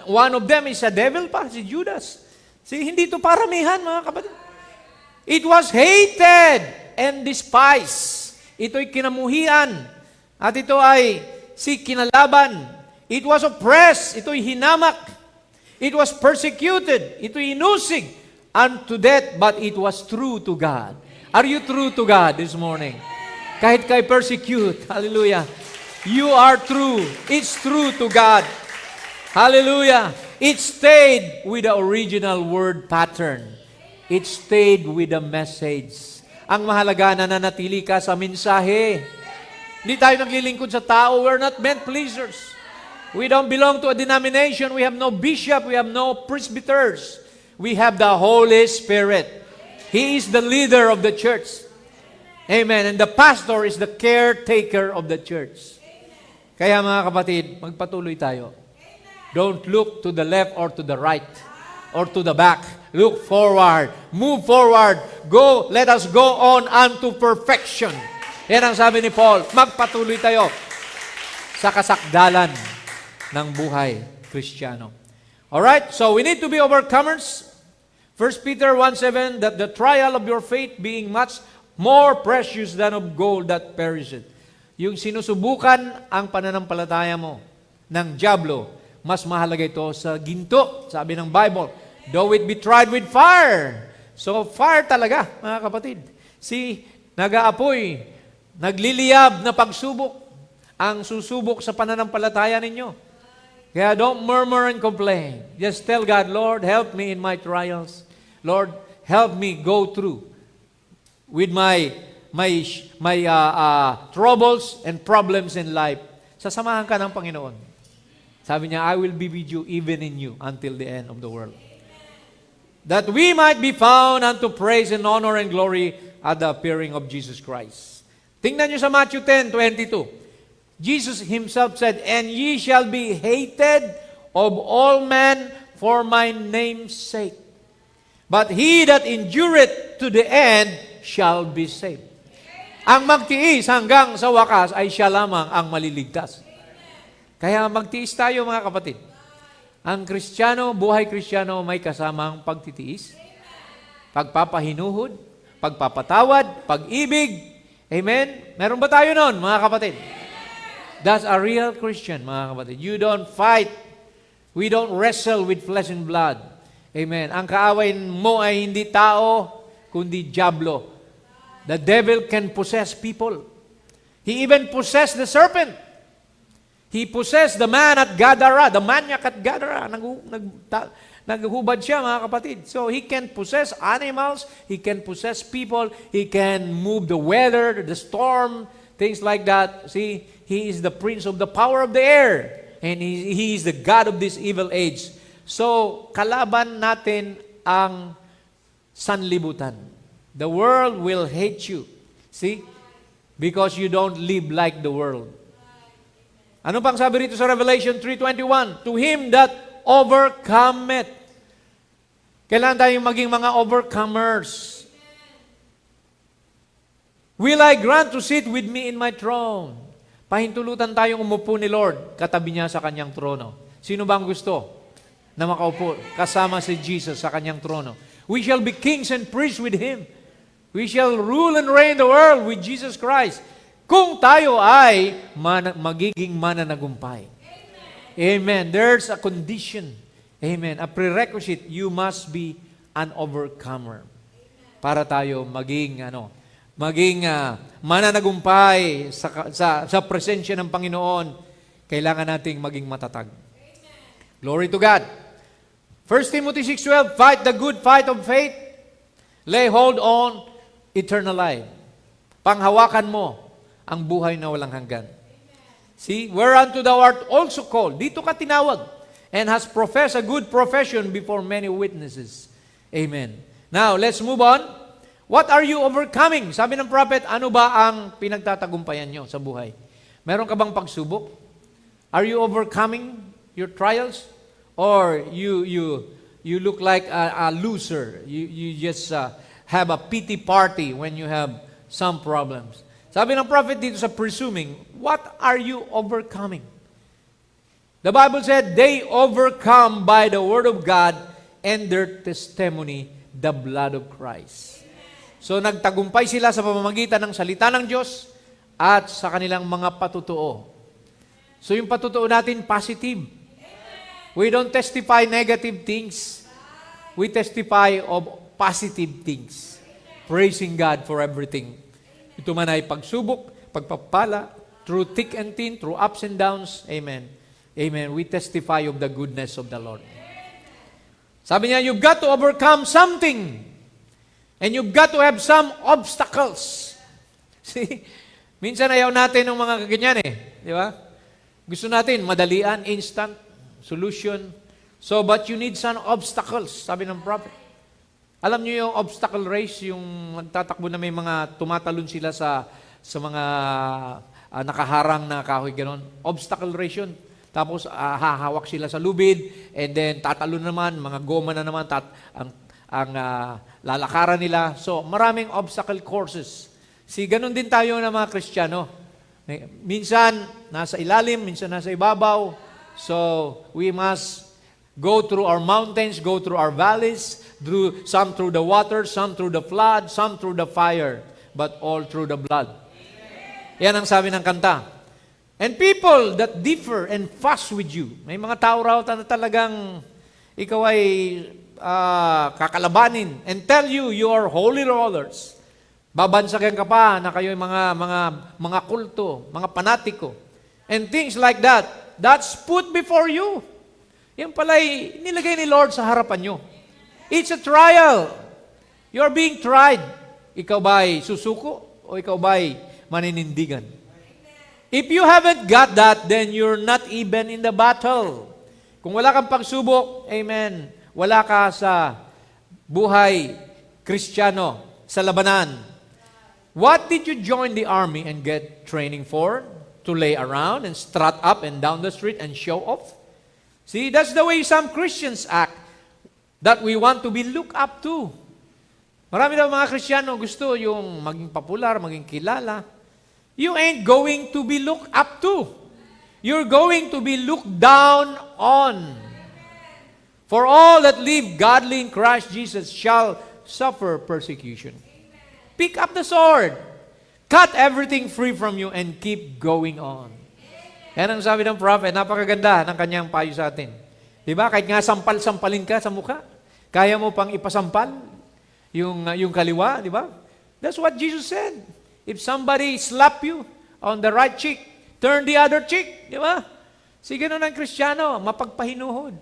One of them is a devil pa, si Judas. Hindi ito paramihan, mga kapatid. It was hated and despised. Ito'y kinamuhian. At ito ay kinalaban. It was oppressed. Ito'y hinamak. It was persecuted. Ito'y inusig unto death, but it was true to God. Are you true to God this morning? Kahit kay persecute, hallelujah, you are true. It's true to God. Hallelujah. It stayed with the original word pattern. It stayed with the message. Ang mahalaga na nanatili ka sa mensahe. Hindi tayo naglilingkod sa tao. We're not men pleasers. We don't belong to a denomination. We have no bishop. We have no presbyters. We have the Holy Spirit. He is the leader of the church. Amen. And the pastor is the caretaker of the church. Kaya mga kapatid, magpatuloy tayo. Don't look to the left or to the right or to the back. Look forward. Move forward. Go. Let us go on unto perfection. Yan ang sabi ni Paul. Magpatuloy tayo sa kasakdalan ng buhay Kristiyano. Alright? So we need to be overcomers. 1 Peter 1:7, that the trial of your faith being much more precious than of gold that perisheth. Yung sinusubukan ang pananampalataya mo ng dyablo, mas mahalaga ito sa ginto, sabi ng Bible. Though it be tried with fire. So, fire talaga, mga kapatid. Nag-aapoy, nagliliyab na pagsubok. ang susubok sa pananampalataya ninyo. Kaya don't murmur and complain. Just tell God, Lord, help me in my trials. Lord, help me go through with my troubles and problems in life. Sasamahan ka ng Panginoon. Sabi niya, I will be with you even in you until the end of the world. That we might be found unto praise and honor and glory at the appearing of Jesus Christ. Tingnan niyo sa Matthew 10:22. Jesus himself said, and ye shall be hated of all men for my name's sake. But he that endureth to the end shall be saved. Ang magtiis hanggang sa wakas ay siya lamang ang maliligtas. Kaya magtiis tayo mga kapatid. Ang Kristiyano, buhay Kristiyano may kasamang pagtitiis, pagpapahinuhod, pagpapatawad, pag-ibig. Amen? Meron ba tayo nun mga kapatid? That's a real Christian, mga kapatid. You don't fight. We don't wrestle with flesh and blood. Amen. Ang kaaway mo ay hindi tao, kundi diablo. The devil can possess people. He even possessed the serpent. He possessed the man at Gadara, the maniac at Gadara. Naghubad siya, mga kapatid. So he can possess animals, he can possess people, he can move the weather, the storm, things like that. See, he is the prince of the power of the air. And he is the God of this evil age. So, kalaban natin ang sanlibutan. The world will hate you. See? Because you don't live like the world. Ano pang sabi rito sa Revelation 3:21? To him that overcometh. Kailangan tayong maging mga overcomers. Will I grant to sit with me in my throne? Pahintulutan tayong umupo ni Lord, katabi niya sa kanyang trono. Sino ba ang gusto na makaupo kasama si Jesus sa kanyang trono? We shall be kings and priests with Him. We shall rule and reign the world with Jesus Christ. Kung tayo ay magiging mananagumpay. Amen. There's a condition. Amen. A prerequisite. You must be an overcomer. Para tayo maging mananagumpay sa presensya ng Panginoon, kailangan nating maging matatag. Glory to God. 1 Timothy 6:12, fight the good fight of faith. Lay hold on eternal life. Panghawakan mo ang buhay na walang hanggan. See, whereunto thou art also called. Dito ka tinawag. And has professed a good profession before many witnesses. Amen. Now, let's move on. What are you overcoming? Sabi ng prophet, ano ba ang pinagtatagumpayan nyo sa buhay? Meron ka bang pagsubok? Are you overcoming your trials? Or you look like a loser? You just have a pity party when you have some problems. Sabi ng prophet dito sa presuming, what are you overcoming? The Bible said, they overcome by the word of God and their testimony, the blood of Christ. So nagtagumpay sila sa pamamagitan ng salita ng Diyos at sa kanilang mga patutuo. So yung patutuo natin, positive. We don't testify negative things. We testify of positive things. Praising God for everything. Ito man ay pagsubok, pagpapala, through thick and thin, through ups and downs. Amen. Amen. We testify of the goodness of the Lord. Sabi niya, you've got to overcome something. And you've got to have some obstacles. See? Minsan ayaw natin ng mga kaganyan eh. Di ba? Gusto natin, madalian, instant, solution. So, but you need some obstacles, sabi ng prophet. Alam niyo yung obstacle race, yung tatakbo na may mga tumatalon sila sa mga nakaharang na kahoy, gano'n. Obstacle race yun. Tapos hahawak sila sa lubid, and then tatalon naman, mga goma na naman, ang lalakaran nila. So, maraming obstacle courses. Ganun din tayo na mga Kristiyano. Minsan, nasa ilalim, minsan nasa ibabaw. So, we must go through our mountains, go through our valleys, some through the water, some through the flood, some through the fire, but all through the blood. Yan ang sabi ng kanta. And people that differ and fuss with you. May mga tao raw na talagang ikaw ay kakalabanin and tell you are holy rollers. Babansagan ka pa na kayo mga kulto, mga panatiko. and things like that. That's put before you. Yan pala'y nilagay ni Lord sa harapan nyo. It's a trial. You're being tried. Ikaw ba'y susuko o ikaw ba'y maninindigan? If you haven't got that, then you're not even in the battle. Kung wala kang pagsubok, amen, wala ka sa buhay Kristiyano, sa labanan. What did you join the army and get training for? To lay around and strut up and down the street and show off? See, that's the way some Christians act, that we want to be looked up to. Marami daw mga Kristiyano gusto yung maging popular, maging kilala. You ain't going to be looked up to. You're going to be looked down on. For all that live godly in Christ Jesus shall suffer persecution. Pick up the sword. Cut everything free from you and keep going on. Yan ang sabi ng prophet. Napakaganda ng kanyang payo sa atin. Diba? Kahit nga sampal-sampalin ka sa mukha, kaya mo pang ipasampal yung kaliwa, diba? That's what Jesus said. If somebody slap you on the right cheek, turn the other cheek, diba? Si ganun ang Kristiyano, mapagpahinuhod.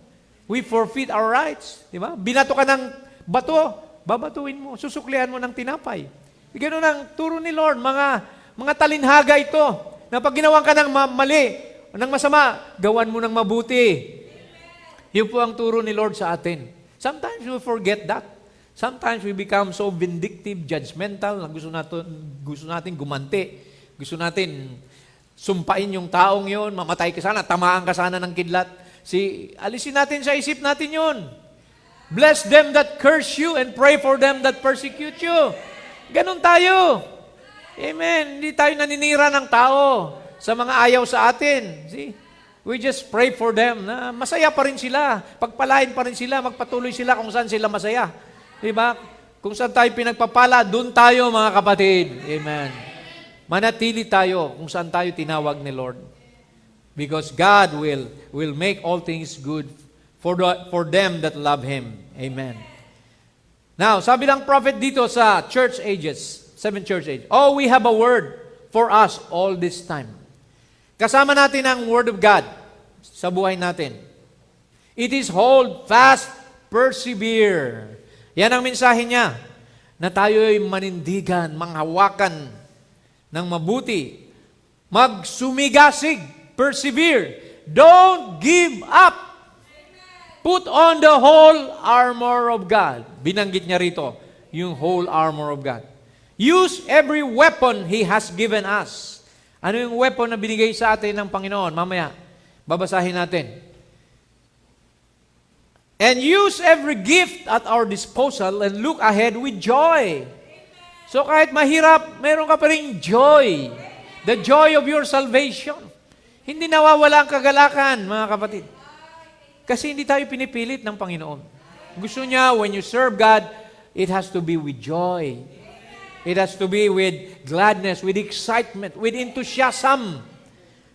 We forfeit our rights, diba? Binato ka ng bato, babatuin mo, susuklihan mo ng tinapay. Ganun ang turo ni Lord, mga talinhaga ito, na pag ginawan ka ng mali, ng masama, gawan mo ng mabuti. Yun po ang turo ni Lord sa atin. Sometimes we forget that. Sometimes we become so vindictive, judgmental, na gusto natin gumanti. Gusto natin sumpain yung taong yon, mamatay ka sana, tamaan ka sana ng kidlat. Alisin natin sa isip natin yon. Bless them that curse you and pray for them that persecute you. Ganon tayo. Amen. Hindi tayo naninira ng tao sa mga ayaw sa atin. See? We just pray for them na masaya pa rin sila. Pagpalain pa rin sila, magpatuloy sila kung saan sila masaya. Diba? Kung saan tayo pinagpapala, doon tayo mga kapatid. Amen. Manatili tayo kung saan tayo tinawag ni Lord. Because God will make all things good for them that love Him. Amen. Now, sabi ng prophet dito sa church ages, 7 church ages, oh, we have a word for us all this time. Kasama natin ang Word of God sa buhay natin. It is hold fast, persevere. Yan ang mensahe niya, na tayo'y manindigan, manghawakan ng mabuti, magsumigasig, persevere. Don't give up. Put on the whole armor of God. Binanggit niya rito, yung whole armor of God. Use every weapon He has given us. Ano yung weapon na binigay sa atin ng Panginoon? Mamaya, babasahin natin. And use every gift at our disposal and look ahead with joy. So kahit mahirap, meron ka pa rin joy. The joy of your salvation. Hindi nawawala ang kagalakan, mga kapatid. Kasi hindi tayo pinipilit ng Panginoon. Gusto niya, when you serve God, it has to be with joy. It has to be with gladness, with excitement, with enthusiasm.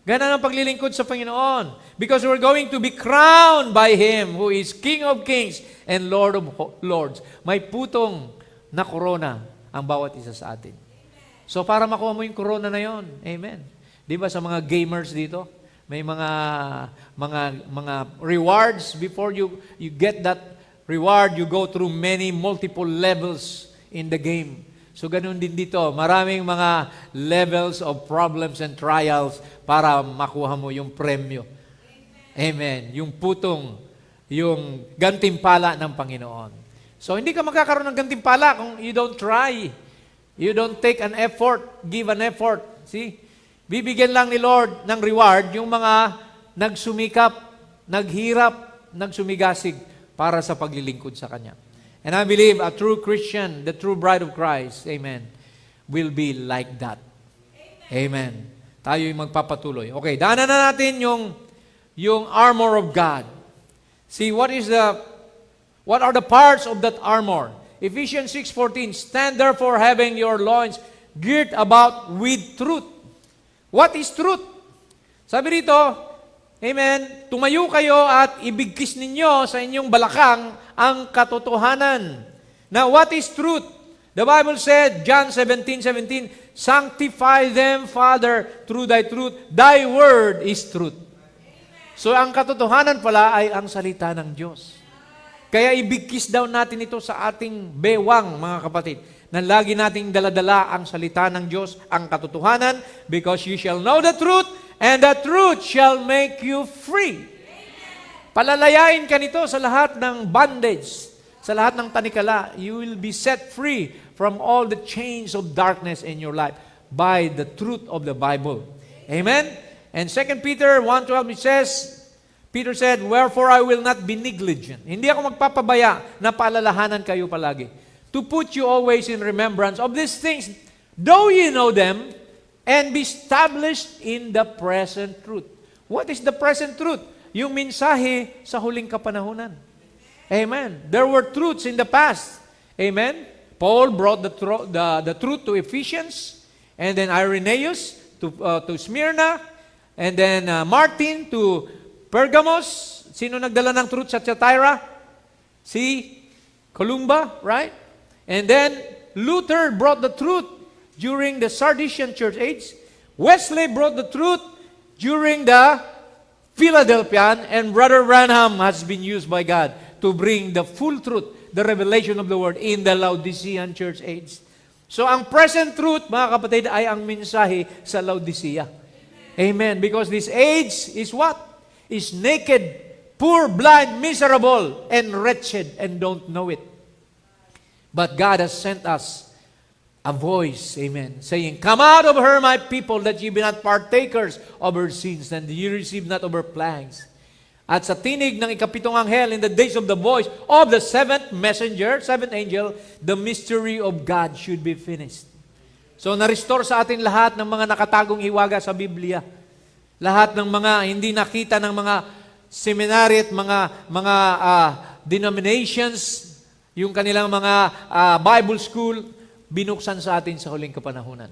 Ganun ang paglilingkod sa Panginoon. Because we're going to be crowned by Him who is King of Kings and Lord of Lords. May putong na korona ang bawat isa sa atin. So para makuha mo yung korona na yon, amen. Di ba sa mga gamers dito, may mga rewards before you get that reward, you go through multiple levels in the game. So ganun din dito, maraming mga levels of problems and trials para makuha mo yung premyo. Amen. Yung putong, yung gantimpala ng Panginoon. So hindi ka magkakaroon ng gantimpala kung you don't try. You don't take an effort, give an effort. See? Bibigyan lang ni Lord ng reward yung mga nagsumikap, naghirap, nagsumigasig para sa paglilingkod sa Kanya. And I believe a true Christian, the true bride of Christ, amen, will be like that. Amen. Tayo yung magpapatuloy. Okay, daanan na natin yung armor of God. See, what are the parts of that armor? Ephesians 6:14, stand therefore having your loins girt about with truth. What is truth? Sabi rito, amen, tumayo kayo at ibigkis ninyo sa inyong balakang ang katotohanan. Now, what is truth? The Bible said, John 17:17, sanctify them, Father, through thy truth. Thy word is truth. So ang katotohanan pala ay ang salita ng Diyos. Kaya ibigkis daw natin ito sa ating bewang, mga kapatid, na lagi nating daladala ang salita ng Diyos, ang katotohanan, because you shall know the truth, and the truth shall make you free. Palalayain ka nito sa lahat ng bondage, sa lahat ng tanikala. You will be set free from all the chains of darkness in your life by the truth of the Bible. Amen? And 2 Peter 1:12, it says, Peter said, wherefore I will not be negligent. Hindi ako magpapabaya na paalalahanan kayo palagi. To put you always in remembrance of these things, though you know them, and be established in the present truth. What is the present truth? Yung mensahe sa huling kapanahunan. Amen. There were truths in the past. Amen. Paul brought the truth to Ephesians, and then Irenaeus to Smyrna, and then Martin to Pergamos. Sino nagdala ng truth sa Thyatira? Si Columba, right? And then Luther brought the truth during the Sardisian church age. Wesley brought the truth during the Philadelphian, and Brother Branham has been used by God to bring the full truth, the revelation of the Word in the Laodicean church age. So ang present truth, mga kapatid, ay ang mensahe sa Laodicea. Amen. Because this age is what? Is naked, poor, blind, miserable, and wretched, and don't know it. But God has sent us a voice, amen, saying, come out of her, my people, that ye be not partakers of her sins, and ye receive not of her plagues. At sa tinig ng ikapitong anghel, in the days of the voice of the seventh messenger, seventh angel, the mystery of God should be finished. So, na-restore sa atin lahat ng mga nakatagong hiwaga sa Biblia. Lahat ng mga hindi nakita ng mga seminary at mga denominations, yung kanilang mga Bible school, binuksan sa atin sa huling kapanahunan.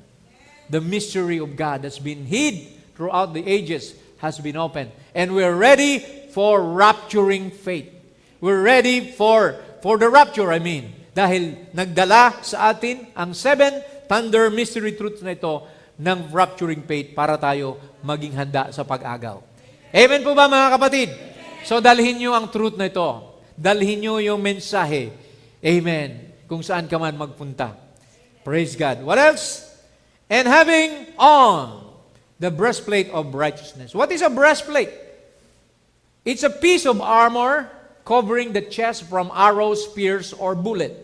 The mystery of God that's been hid throughout the ages has been opened. And we're ready for rapturing faith. We're ready for the rapture, I mean. Dahil nagdala sa atin ang seven thunder mystery truths na ito ng rapturing faith para tayo maging handa sa pag-agaw. Amen po ba, mga kapatid? So dalhin nyo ang truth na ito. Dalhin nyo yung mensahe. Amen. Kung saan ka man magpunta. Praise God. What else? And having on the breastplate of righteousness. What is a breastplate? It's a piece of armor covering the chest from arrows, spears, or bullet.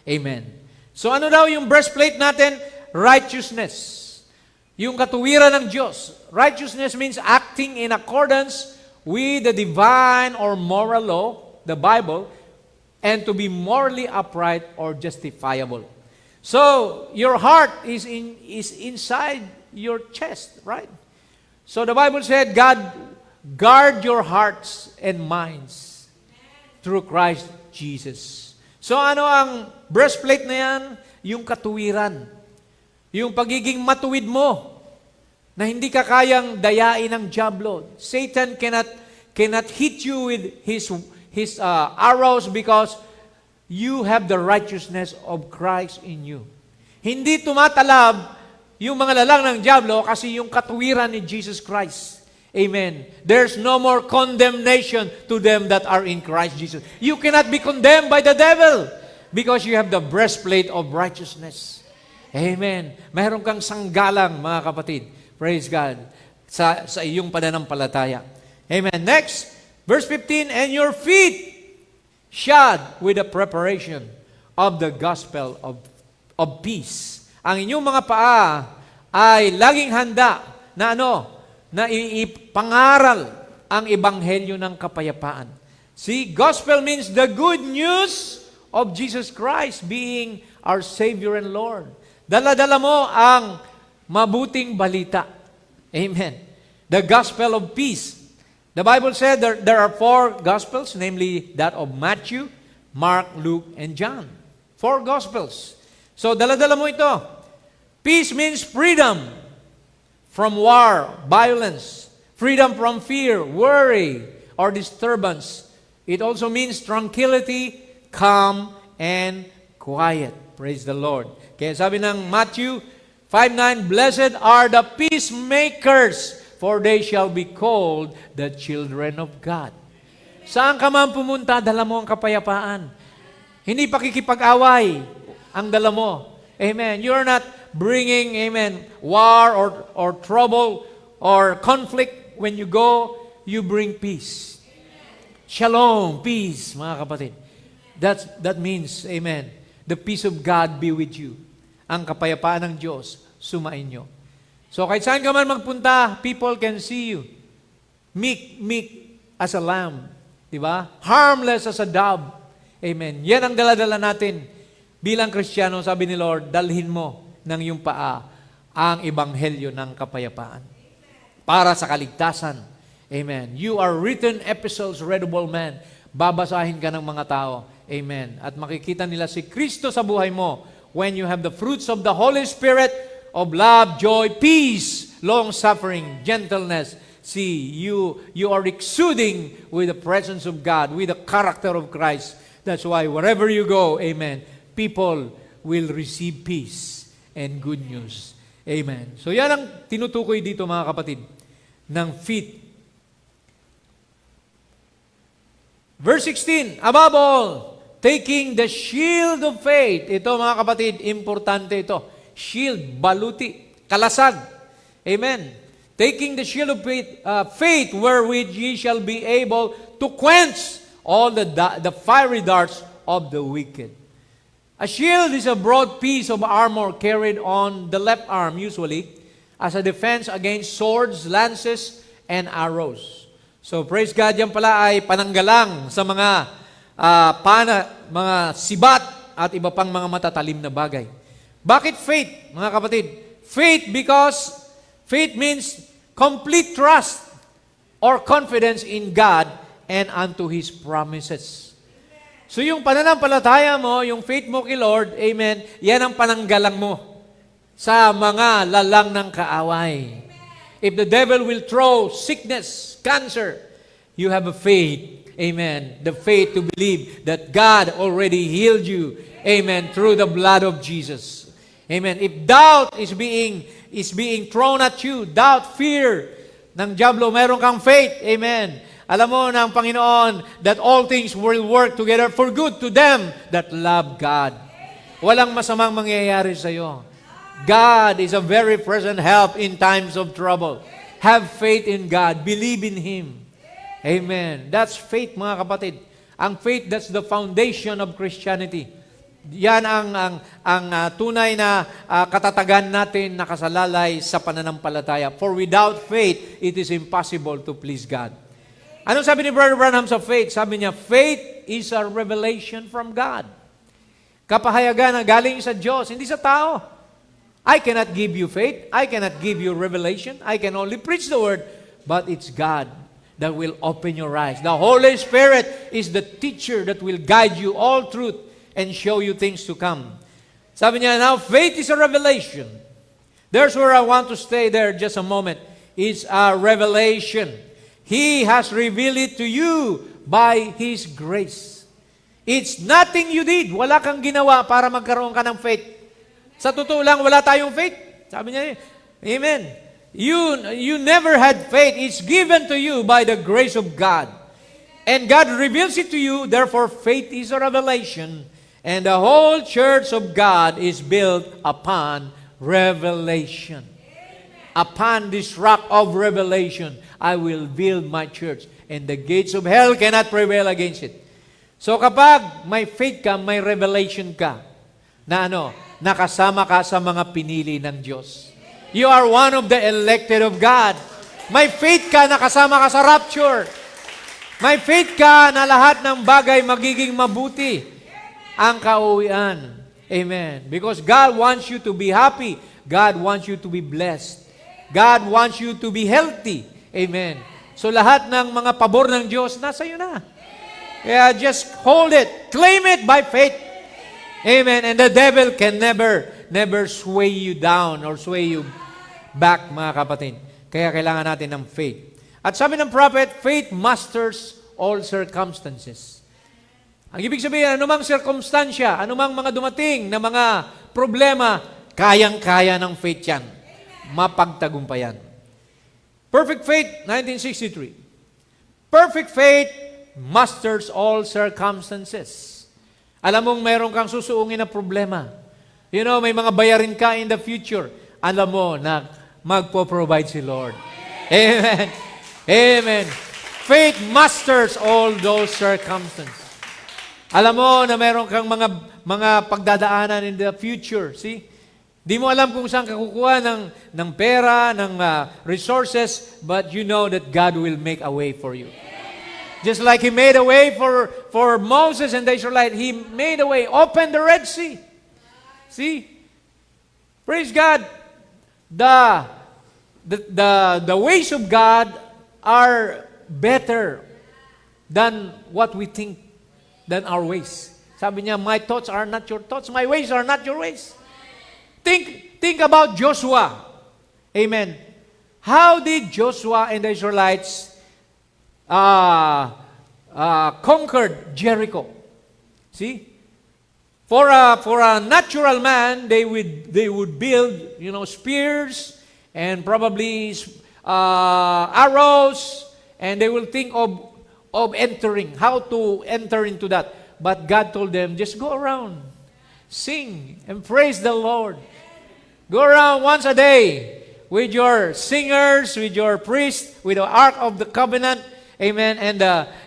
Amen. So ano daw yung breastplate natin? Righteousness. Yung katuwiran ng Diyos. Righteousness means acting in accordance with the divine or moral law, the Bible, and to be morally upright or justifiable. So, your heart is inside your chest, right? So, the Bible said, God, guard your hearts and minds through Christ Jesus. So, ano ang breastplate na yan? Yung katuwiran. Yung pagiging matuwid mo na hindi ka kayang dayain ng diablo. Satan cannot hit you with his arrows because you have the righteousness of Christ in you. Hindi tumatalab yung mga lalang ng diablo kasi yung katuwiran ni Jesus Christ. Amen. There's no more condemnation to them that are in Christ Jesus. You cannot be condemned by the devil because you have the breastplate of righteousness. Amen. Mayroon kang sanggalang, mga kapatid. Praise God. Sa iyong pananampalataya. Amen. Next, verse 15, and your feet shod with the preparation of the gospel of peace. Ang inyong mga paa ay laging handa na na ipangaral ang ebanghelyo ng kapayapaan. See, gospel means the good news of Jesus Christ being our Savior and Lord. Dala-dala mo ang mabuting balita. Amen. The gospel of peace. The Bible said there are 4 gospels, namely that of Matthew, Mark, Luke, and John. 4 gospels. So, dala-dala mo ito. Peace means freedom from war, violence, freedom from fear, worry, or disturbance. It also means tranquility, calm, and quiet. Praise the Lord. Kaya sabi ng Matthew 5:9, "Blessed are the peacemakers, for they shall be called the children of God." Saan ka man pumunta, dala mo ang kapayapaan. Hindi pakikipag-away ang dala mo. Amen. You're not bringing, amen, war or trouble or conflict. When you go, you bring peace. Shalom, peace, mga kapatid. That means, amen, the peace of God be with you. Ang kapayapaan ng Diyos, sumainyo. So kahit saan ka man magpunta, people can see you. Meek as a lamb. Diba? Harmless as a dove. Amen. Yan ang dala-dala natin. Bilang Kristiyano, sabi ni Lord, dalhin mo ng iyong paa ang ebanghelyo ng kapayapaan. Para sa kaligtasan. Amen. You are written epistles, readable man. Babasahin ka ng mga tao. Amen. At makikita nila si Kristo sa buhay mo when you have the fruits of the Holy Spirit of love, joy, peace, long-suffering, gentleness. See, you are exuding with the presence of God, with the character of Christ. That's why wherever you go, amen, people will receive peace and good news. Amen. So yan ang tinutukoy dito mga kapatid ng feet. Verse 16, above all, taking the shield of faith. Ito mga kapatid, importante ito. Shield, baluti, kalasag. Amen. Taking the shield of faith wherewith ye shall be able to quench all the fiery darts of the wicked. A shield is a broad piece of armor carried on the left arm usually as a defense against swords, lances, and arrows. So praise God, yan pala ay pananggalang sa mga mga sibat at iba pang mga matatalim na bagay. Bakit faith, mga kapatid? Faith because faith means complete trust or confidence in God and unto His promises. So yung pananampalataya mo, yung faith mo kay Lord, amen, yan ang pananggalang mo sa mga lalang ng kaaway. If the devil will throw sickness, cancer, you have a faith, amen, the faith to believe that God already healed you, amen, through the blood of Jesus. Amen. If doubt is being thrown at you, doubt, fear ng diablo, meron kang faith. Amen. Alam mo ng Panginoon that all things will work together for good to them that love God. Walang masamang mangyayari sa iyo. God is a very present help in times of trouble. Have faith in God. Believe in Him. Amen. That's faith, mga kapatid. Ang faith, that's the foundation of Christianity. Yan ang tunay na katatagan natin nakasalalay sa pananampalataya. For without faith, it is impossible to please God. Anong sabi ni Brother Branham sa faith? Sabi niya, faith is a revelation from God. Kapahayagan na galing sa Diyos, hindi sa tao. I cannot give you faith. I cannot give you revelation. I can only preach the word. But it's God that will open your eyes. The Holy Spirit is the teacher that will guide you all truth and show you things to come. Sabi niya, now faith is a revelation. There's where I want to stay there just a moment. It's a revelation. He has revealed it to you by His grace. It's nothing you did. Wala kang ginawa para magkaroon ka ng faith. Sa totoo lang, wala tayong faith. Sabi niya, amen. You never had faith. It's given to you by the grace of God. And God reveals it to you. Therefore, faith is a revelation. And the whole church of God is built upon revelation. Upon this rock of revelation, I will build my church. And the gates of hell cannot prevail against it. So kapag may faith ka, may revelation ka, na nakasama ka sa mga pinili ng Diyos. You are one of the elected of God. May faith ka, nakasama ka sa rapture. May faith ka na lahat ng bagay magiging mabuti. Ang kauwian. Amen. Because God wants you to be happy. God wants you to be blessed. God wants you to be healthy. Amen. So lahat ng mga pabor ng Diyos, nasa iyo na. Kaya just hold it. Claim it by faith. Amen. And the devil can never sway you down or sway you back, mga kapatid. Kaya kailangan natin ng faith. At sabi ng prophet, faith masters all circumstances. Ang ibig sabihin, anumang sirkumstansya, anumang mga dumating na mga problema, kayang-kaya ng faith yan. Mapagtagumpayan. Perfect faith, 1963. Perfect faith masters all circumstances. Alam mong mayroon kang susuungin na problema. You know, may mga bayarin ka in the future. Alam mo na magpo-provide si Lord. Amen. Amen. Faith masters all those circumstances. Alam mo na mayroon kang mga pagdadaanan in the future. See? Di mo alam kung saan ka kukuha ng pera, ng resources, but you know that God will make a way for you. Just like He made a way for Moses and the Israelites, He made a way, opened the Red Sea. See? Praise God. The ways of God are better than what we think, than our ways. Sabi niya, my thoughts are not your thoughts, my ways are not your ways. Think about Joshua. Amen. How did Joshua and the Israelites conquered Jericho? See? For a natural man, they would build, spears and probably arrows, and they will think of entering, how to enter into that. But God told them, just go around, sing and praise the Lord. Go around once a day with your singers, with your priests, with the Ark of the Covenant, amen,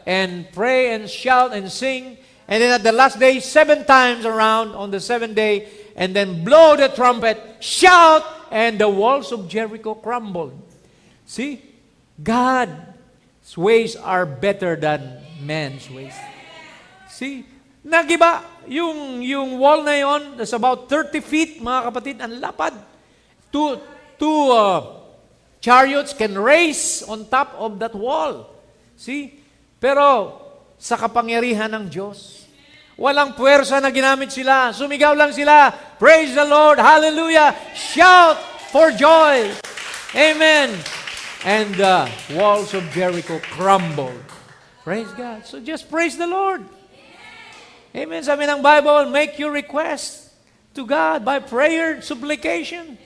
and pray and shout and sing. And then at the last day, 7 times around on the 7th day, and then blow the trumpet, shout, and the walls of Jericho crumbled. See? God's ways are better than man's ways. See? Nagiba, yung wall na yon, that's about 30 feet, mga kapatid, ang lapad. Two chariots can race on top of that wall. See? Pero, sa kapangyarihan ng Diyos, walang puwersa na ginamit sila. Sumigaw lang sila, praise the Lord, hallelujah, shout for joy. Amen. And the walls of Jericho crumbled. Praise God. So just praise the Lord. Amen. Sabi ng Bible, make your request to God by prayer, supplication.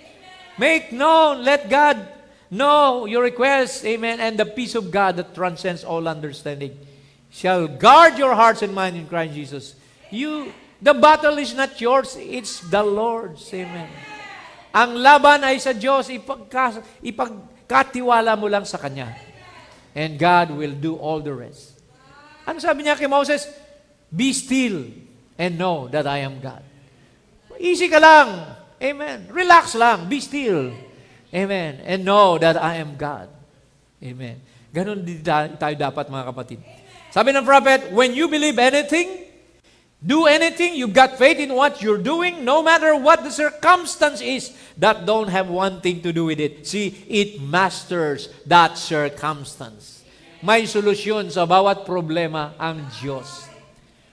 Make known, let God know your request. Amen. And the peace of God that transcends all understanding shall guard your hearts and minds in Christ Jesus. The battle is not yours, it's the Lord's. Amen. Ang laban ay sa Diyos, ipagkatiwala mo lang sa Kanya. And God will do all the rest. Ano sabi niya kay Moses? Be still and know that I am God. Easy ka lang. Amen. Relax lang. Be still. Amen. And know that I am God. Amen. Ganon din tayo dapat, mga kapatid. Sabi ng prophet, when you believe anything, do anything, you've got faith in what you're doing, no matter what the circumstance is, that don't have one thing to do with it. See, it masters that circumstance. May solusyon sa bawat problema ang Diyos.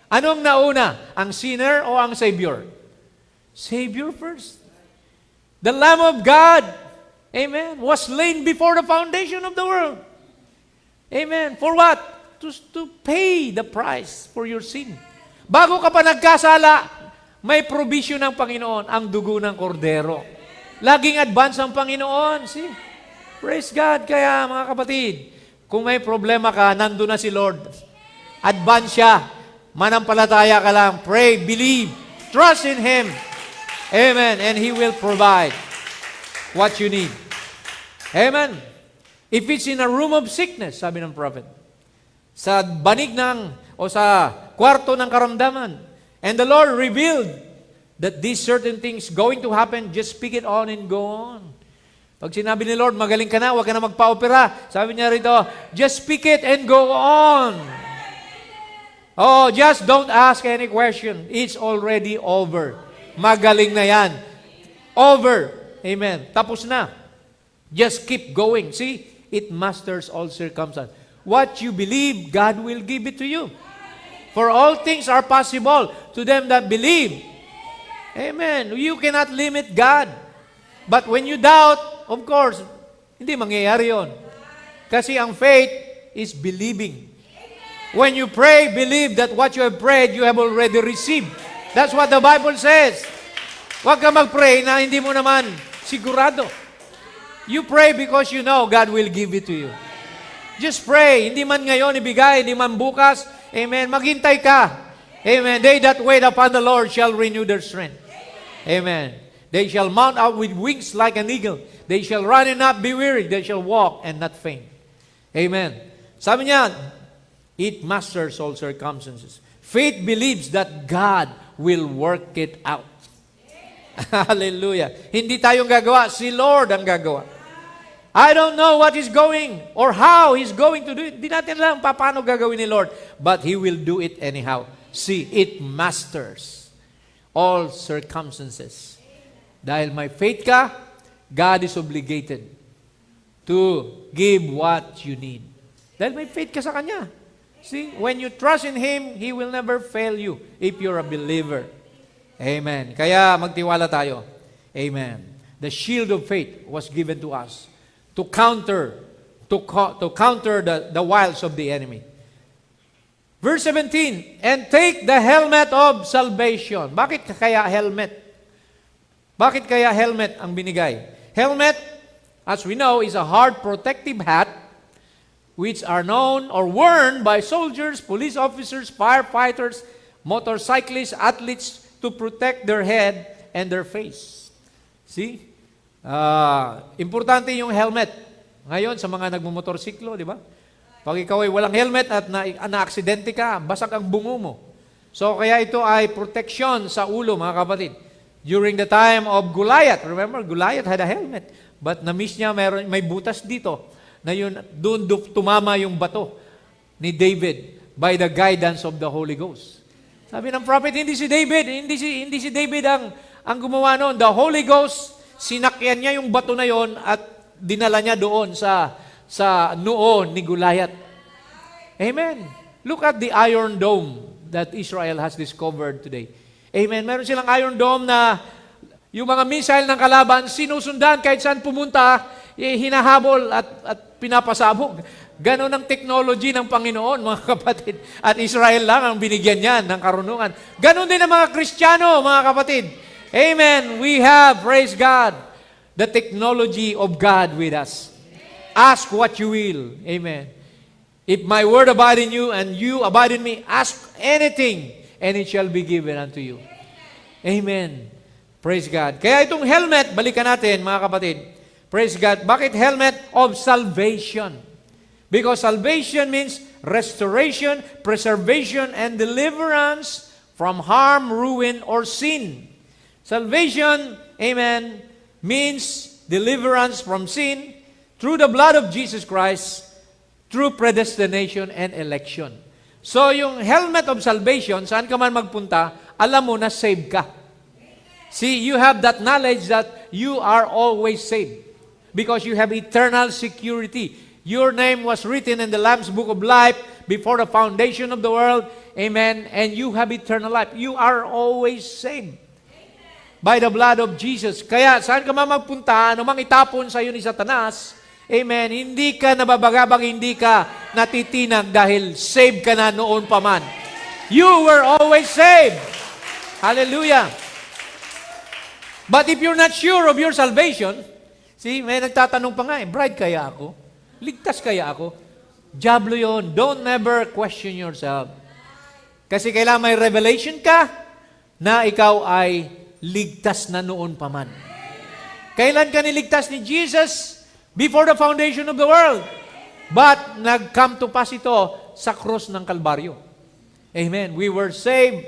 Anong nauna? Ang sinner o ang Savior? Savior first. The Lamb of God, amen, was slain before the foundation of the world. Amen. For what? To pay the price for your sin. Bago ka pa nagkasala, may provision ng Panginoon, ang dugo ng kordero. Laging advance ang Panginoon. See? Praise God. Kaya mga kapatid, kung may problema ka, nandun na si Lord. Advance siya. Manampalataya ka lang. Pray, believe, trust in Him. Amen. And He will provide what you need. Amen. If it's in a room of sickness, sabi ng prophet, sa banig o sa kwarto ng karamdaman, and the Lord revealed that these certain things going to happen, just speak it on and go on. Pag sinabi ni Lord, magaling ka na, huwag ka na magpa-opera, sabi niya rito, just speak it and go on. Oh, just don't ask any question. It's already over. Magaling na yan. Over. Amen. Tapos na. Just keep going. See, it masters all circumstances. What you believe, God will give it to you. For all things are possible to them that believe. Amen. You cannot limit God. But when you doubt, of course, hindi mangyayari yon. Kasi ang faith is believing. When you pray, believe that what you have prayed, you have already received. That's what the Bible says. Huwag ka mag-pray na hindi mo naman sigurado. You pray because you know God will give it to you. Just pray. Hindi man ngayon ibigay, hindi man bukas. Amen. Maghintay ka. Amen. They that wait upon the Lord shall renew their strength. Amen. They shall mount up with wings like an eagle. They shall run and not be weary. They shall walk and not faint. Amen. Sabi niya, it masters all circumstances. Faith believes that God will work it out. Hallelujah. Hindi tayong gagawa. Si Lord ang gagawa. I don't know what He's going or how He's going to do it. Hindi natin alam paano gagawin ni Lord. But He will do it anyhow. See, it masters all circumstances. Dahil may faith ka, God is obligated to give what you need. Dahil may faith ka sa Kanya. See, when you trust in Him, He will never fail you if you're a believer. Amen. Kaya magtiwala tayo. Amen. The shield of faith was given to us to counter the wiles of the enemy. Verse 17, and take the helmet of salvation. Bakit kaya helmet? Bakit kaya helmet ang binigay? Helmet, as we know, is a hard protective hat which are known or worn by soldiers, police officers, firefighters, motorcyclists, athletes to protect their head and their face. See? Importante yung helmet. Ngayon, sa mga nagmumotorsiklo, di ba? Pag ikaw ay walang helmet at na-aksidente ka, basag ang bungo mo. So, kaya ito ay protection sa ulo, mga kapatid. During the time of Goliath, remember, Goliath had a helmet. But na-miss niya, may butas dito, na yun, doon tumama yung bato ni David by the guidance of the Holy Ghost. Sabi ng prophet, hindi si David ang gumawa noon. The Holy Ghost, sinakyan niya yung bato na yon at dinala niya doon sa noo ni Goliath. Amen. Look at the Iron Dome that Israel has discovered today. Amen. Meron silang Iron Dome na yung mga missile ng kalaban, sinusundan kahit saan pumunta, hinahabol at pinapasabog. Ganon ang technology ng Panginoon, mga kapatid. At Israel lang ang binigyan niyan ng karunungan. Ganon din ang mga Kristiyano, mga kapatid. Amen. We have, praise God, the technology of God with us. Ask what you will. Amen. If my word abide in you and you abide in me, ask anything and it shall be given unto you. Amen. Praise God. Kaya itong helmet, balikan natin mga kapatid. Praise God. Bakit helmet of salvation? Because salvation means restoration, preservation, and deliverance from harm, ruin, or sin. Salvation, amen, means deliverance from sin through the blood of Jesus Christ, through predestination and election. So, yung helmet of salvation, saan ka man magpunta, alam mo na saved ka. See, you have that knowledge that you are always saved because you have eternal security. Your name was written in the Lamb's Book of Life before the foundation of the world. Amen. And you have eternal life. You are always saved by the blood of Jesus. Kaya saan ka man magpunta, anumang itapon sa iyo ni Satanas, amen, hindi ka nababagabang, hindi ka natitinag dahil saved ka na noon pa man. You were always saved. Hallelujah. But if you're not sure of your salvation, see, may nagtatanong pa nga, bride kaya ako? Ligtas kaya ako? Diablo yun. Don't never question yourself. Kasi kailangan may revelation ka na ikaw ay ligtas na noon pa man. Kailan ka niligtas ni Jesus? Before the foundation of the world. But nag-come to pass ito sa krus ng Kalbaryo. Amen. We were saved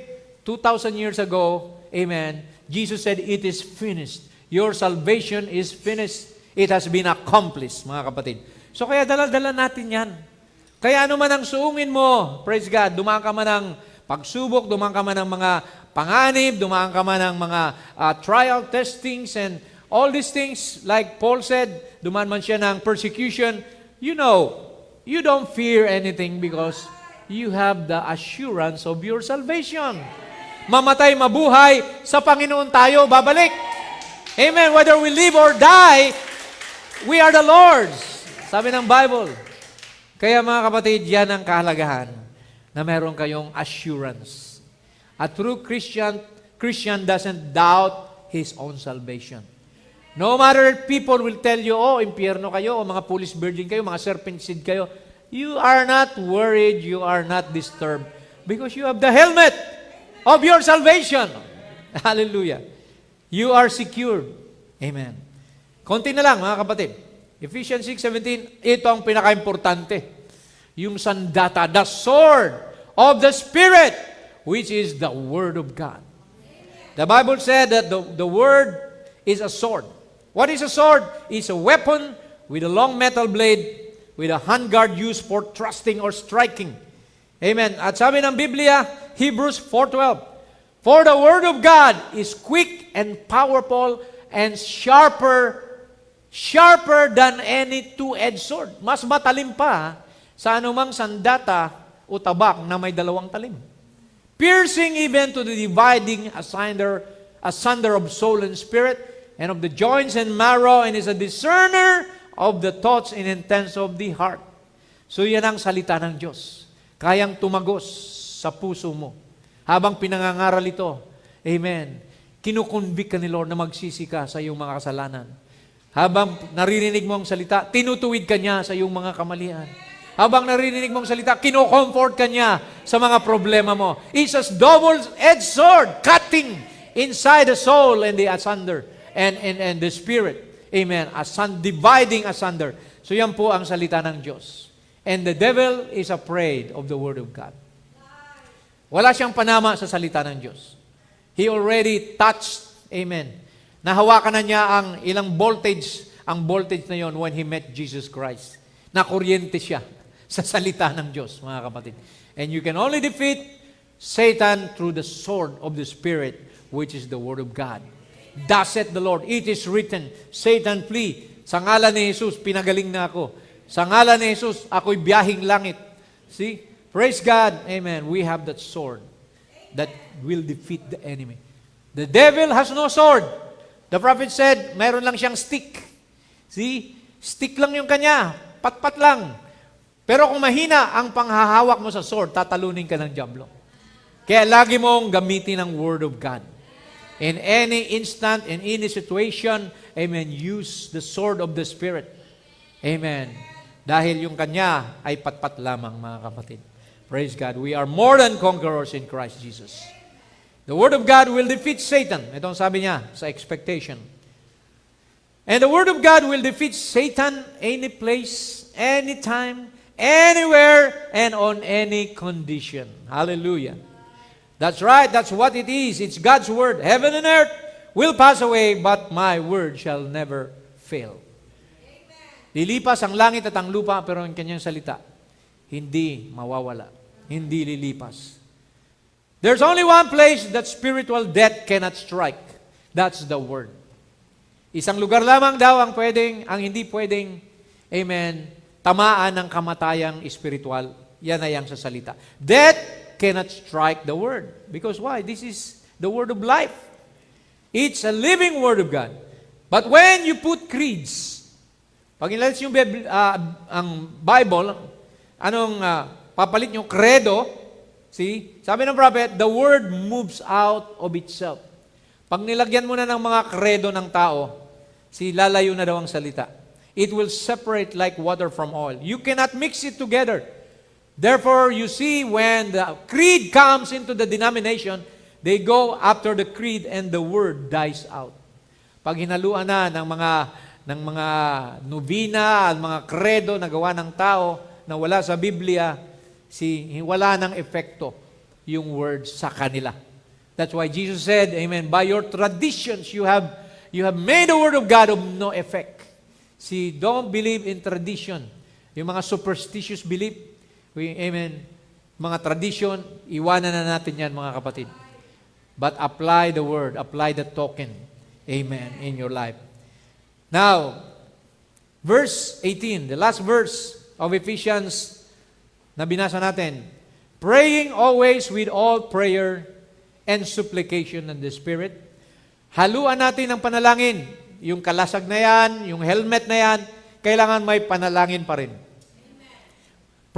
2,000 years ago. Amen. Jesus said, it is finished. Your salvation is finished. It has been accomplished, mga kapatid. So kaya dala-dala natin yan. Kaya ano man ang suungin mo, praise God, dumaan ka man ng pagsubok, dumaan ka man ng mga panganib, dumaan ka man ng mga trial testings and all these things, like Paul said, dumaan man siya ng persecution, you know, you don't fear anything because you have the assurance of your salvation. Mamatay, mabuhay, sa Panginoon tayo babalik. Amen. Whether we live or die, we are the Lord's. Sabi ng Bible. Kaya mga kapatid, yan ang kahalagahan. na meron kayong assurance. A true Christian doesn't doubt his own salvation. No matter if people will tell you, oh, impyerno kayo, o mga foolish virgin kayo, mga serpent seed kayo, you are not worried, you are not disturbed, because you have the helmet of your salvation. Hallelujah. You are secured. Amen. Konti na lang, mga kapatid. Ephesians 6:17, ito ang pinaka-importante. Yung sandata, the sword of the Spirit, which is the Word of God. The Bible said that the Word is a sword. What is a sword? It's a weapon with a long metal blade with a handguard used for thrusting or striking. Amen. At sabi ng Biblia, Hebrews 4:12, for the Word of God is quick and powerful and sharper than any two-edged sword. Mas matalim pa sa anumang sandata o tabak na may dalawang talim. Piercing even to the dividing asunder of soul and spirit, and of the joints and marrow, and is a discerner of the thoughts and intents of the heart. So yan ang salita ng Diyos. Kayang tumagos sa puso mo. Habang pinangangaral ito, amen, kinukonvict ka ni Lord na magsisi ka sa iyong mga kasalanan. Habang naririnig mo ang salita, tinutuwid ka niya sa iyong mga kamalian. Habang naririnig mo ang salita, kino-comfort ka niya sa mga problema mo. It's a double-edged sword, cutting inside the soul and the asunder, and the spirit. Amen. Dividing asunder. So yan po ang salita ng Diyos. And the devil is afraid of the Word of God. Wala siyang panama sa salita ng Diyos. He already touched, amen, nahawakan na niya ang ilang voltage, ang voltage na yon when he met Jesus Christ. Nakuryente siya sa salita ng Diyos, mga kapatid. And you can only defeat Satan through the sword of the Spirit, which is the Word of God. Thus saith the Lord, it is written, Satan flee. Sa ngalan ni Jesus, pinagaling na ako. Sa ngalan ni Jesus, ako'y biyahing langit. See? Praise God. Amen. We have that sword that will defeat the enemy. The devil has no sword. The prophet said, mayroon lang siyang stick. See? Stick lang yung kanya. Pat-pat lang. Pero kung mahina ang panghahawak mo sa sword, tatalunin ka ng diablo. Kaya lagi mong gamitin ang Word of God. In any instant, in any situation, amen, use the sword of the Spirit. Amen. Dahil yung kanya ay pat-pat lamang, mga kapatid. Praise God. We are more than conquerors in Christ Jesus. The Word of God will defeat Satan. Ito ang sabi niya sa expectation. And the Word of God will defeat Satan any place, anytime, anywhere, and on any condition. Hallelujah. That's right. That's what it is. It's God's Word. Heaven and earth will pass away, but my Word shall never fail. Lilipas ang langit at ang lupa, pero ang kanyang salita, hindi mawawala. Hindi lilipas. There's only one place that spiritual death cannot strike. That's the Word. Isang lugar lamang daw ang hindi pwedeng, amen, tamaan ng kamatayang espiritual. Yan ay ang sa salita. Death cannot strike the Word. Because why? This is the Word of life. It's a living Word of God. But when you put creeds, pag inalis yung ang Bible, papalit yung credo, see? Sabi ng prophet, the Word moves out of itself. Pag nilagyan mo na ng mga kredo ng tao, lalayo na daw ang salita. It will separate like water from oil. You cannot mix it together. Therefore, you see, when the creed comes into the denomination, they go after the creed and the Word dies out. Pag hinaluan na ng mga novena, mga kredo na gawa ng tao na wala sa Biblia, wala ng epekto yung word sa kanila. That's why Jesus said, amen, by your traditions you have made the Word of God of no effect. Don't believe in tradition. Yung mga superstitious belief, amen, mga tradition, iwanan na natin yan, mga kapatid. But apply the Word, apply the token, amen, in your life. Now, verse 18, the last verse of Ephesians na binasa natin, praying always with all prayer and supplication in the Spirit. Haluan natin ang panalangin. Yung kalasag na yan, yung helmet na yan, kailangan may panalangin pa rin. Amen.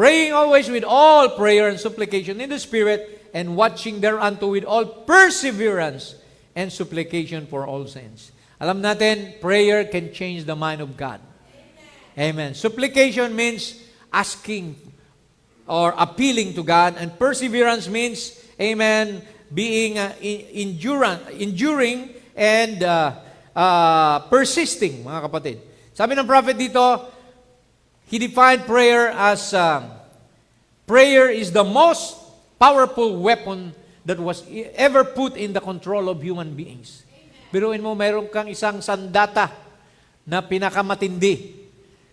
Praying always with all prayer and supplication in the Spirit, and watching thereunto with all perseverance and supplication for all saints. Alam natin, prayer can change the mind of God. Amen. Supplication means asking or appealing to God, and perseverance means, amen, being enduring and persisting, mga kapatid. Sabi ng prophet dito, he defined prayer as, prayer is the most powerful weapon that was ever put in the control of human beings. Biruin mo, mayroon kang isang sandata na pinakamatindi.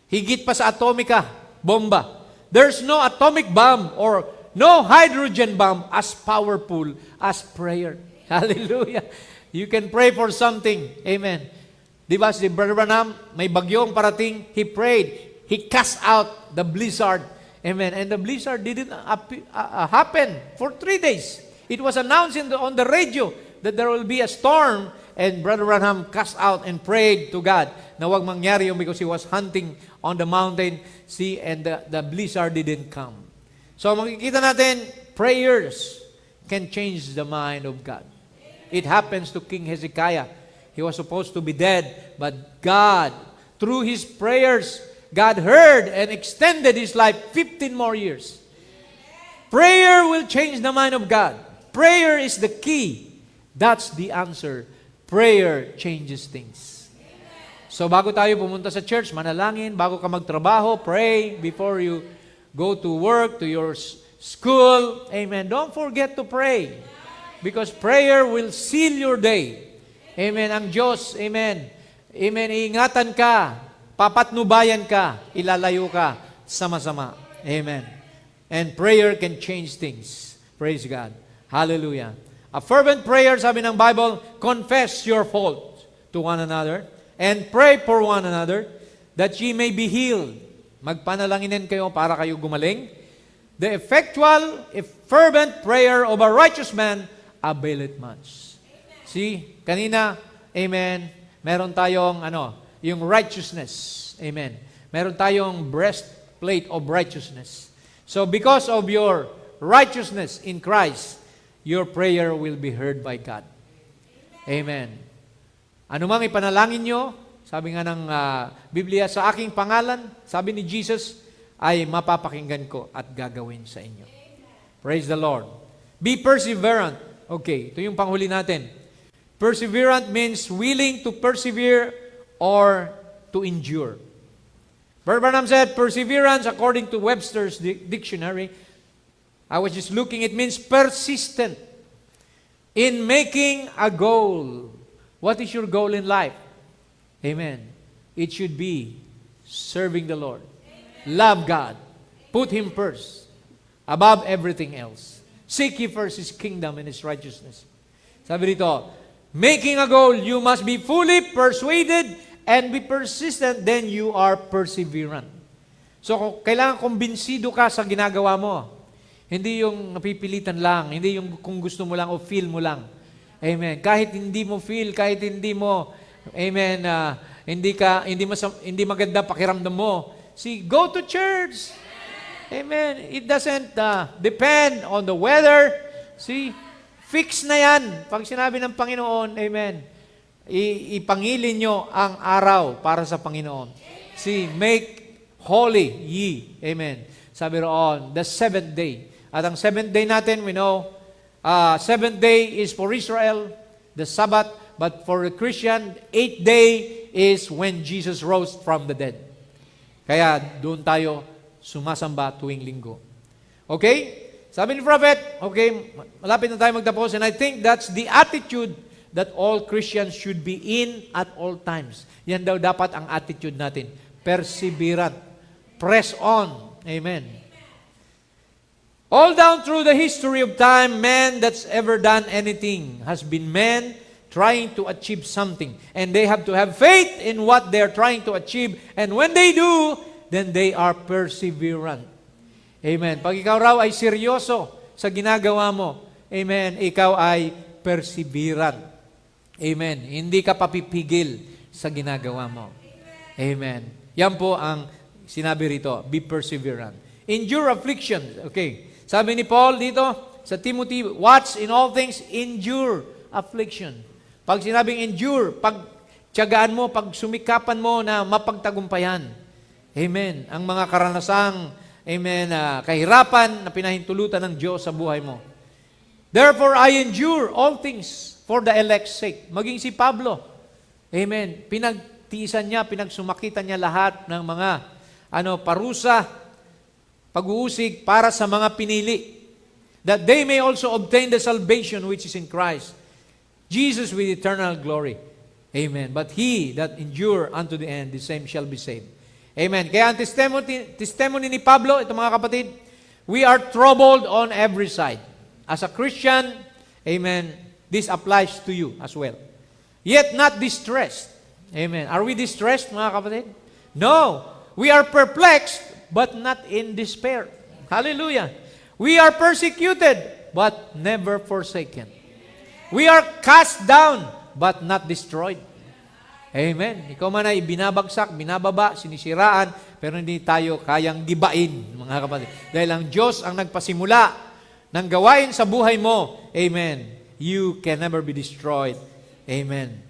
Higit pa sa atomika, bomba. There's no atomic bomb or no hydrogen bomb as powerful as prayer. Hallelujah. You can pray for something. Amen. Di ba si Brother Branham, may bagyong parating, he prayed. He cast out the blizzard. Amen. And the blizzard didn't happen for 3 days. It was announced on the radio that there will be a storm, and Brother Branham cast out and prayed to God na wag mangyari yun because he was hunting on the mountain, see, and the blizzard didn't come. So makikita natin, prayers can change the mind of God. It happens to King Hezekiah. He was supposed to be dead, but God, through his prayers, God heard and extended his life 15 more years. Prayer will change the mind of God. Prayer is the key. That's the answer. Prayer changes things. So bago tayo pumunta sa church, manalangin, bago ka magtrabaho, pray before you go to work, to your school. Amen. Don't forget to pray. Because prayer will seal your day. Amen. Ang Diyos, amen. Amen. Iingatan ka, papatnubayan ka, ilalayo ka sa masama. Amen. And prayer can change things. Praise God. Hallelujah. A fervent prayer, sabi ng Bible, confess your fault to one another and pray for one another that ye may be healed. Magpanalanginin kayo para kayo gumaling. The effectual, fervent prayer of a righteous man availeth much. See, kanina, amen, meron tayong, yung righteousness. Amen. Meron tayong breastplate of righteousness. So, because of your righteousness in Christ, your prayer will be heard by God. Amen. Ano mang ipanalangin nyo, sabi nga ng Biblia, sa aking pangalan, sabi ni Jesus, ay mapapakinggan ko at gagawin sa inyo. Praise the Lord. Be perseverant. Okay, ito yung panghuli natin. Perseverant means willing to persevere or to endure. Brother Branham said, perseverance, according to Webster's dictionary, I was just looking, it means persistent in making a goal. What is your goal in life? Amen. It should be serving the Lord. Amen. Love God. Put Him first above everything else. Seek ye first His kingdom and His righteousness. Sabi dito, making a goal, you must be fully persuaded and be persistent, then you are perseverant. So, kailangan kumbinsido ka sa ginagawa mo. Hindi yung napipilitan lang, hindi yung kung gusto mo lang o feel mo lang. Amen. Kahit hindi mo feel, kahit hindi mo, amen, hindi maganda pakiramdam mo. See, go to church. Amen. It doesn't depend on the weather. See, fix na yan. Pag sinabi ng Panginoon, amen, ipangilin nyo ang araw para sa Panginoon. See, make holy ye. Amen. Sabi roon, the 7th day. At ang 7th day natin, we know, 7th day is for Israel, the Sabbath, but for the Christian, 8th day is when Jesus rose from the dead. Kaya doon tayo sumasamba tuwing linggo. Okay? Sabi ni Prophet, okay, malapit na tayo magtapos, and I think that's the attitude that all Christians should be in at all times. Yan daw dapat ang attitude natin. Perseverant. Press on. Amen. All down through the history of time, man that's ever done anything has been men trying to achieve something. And they have to have faith in what they're trying to achieve. And when they do, then they are perseverant. Amen. Pag ikaw raw ay seryoso sa ginagawa mo, amen, ikaw ay perseverant. Amen. Hindi ka papipigil sa ginagawa mo. Amen. Yan po ang sinabi rito, be perseverant. Endure affliction. Okay. Sabi ni Paul dito sa Timothy, watch in all things, endure affliction. Pag sinabing endure, pagtiyagaan mo, pag sumikapan mo na mapagtagumpayan. Amen. Ang mga karanasang, amen, kahirapan na pinahintulutan ng Diyos sa buhay mo. Therefore, I endure all things for the elect's sake. Maging si Pablo. Amen. Pinagtiisan niya, pinagsumakitan niya lahat ng mga parusa, pag-uusig para sa mga pinili. That they may also obtain the salvation which is in Christ Jesus with eternal glory. Amen. But he that endure unto the end, the same shall be saved. Amen. Kaya ang testimony ni Pablo, ito mga kapatid, we are troubled on every side. As a Christian, amen, this applies to you as well. Yet not distressed. Amen. Are we distressed, mga kapatid? No. We are perplexed, but not in despair. Hallelujah. We are persecuted, but never forsaken. We are cast down, but not destroyed. Amen. Ikaw man ay binabagsak, binababa, sinisiraan, pero hindi tayo kayang gibain, mga kapatid. Dahil ang Diyos ang nagpasimula ng gawain sa buhay mo. Amen. You can never be destroyed. Amen.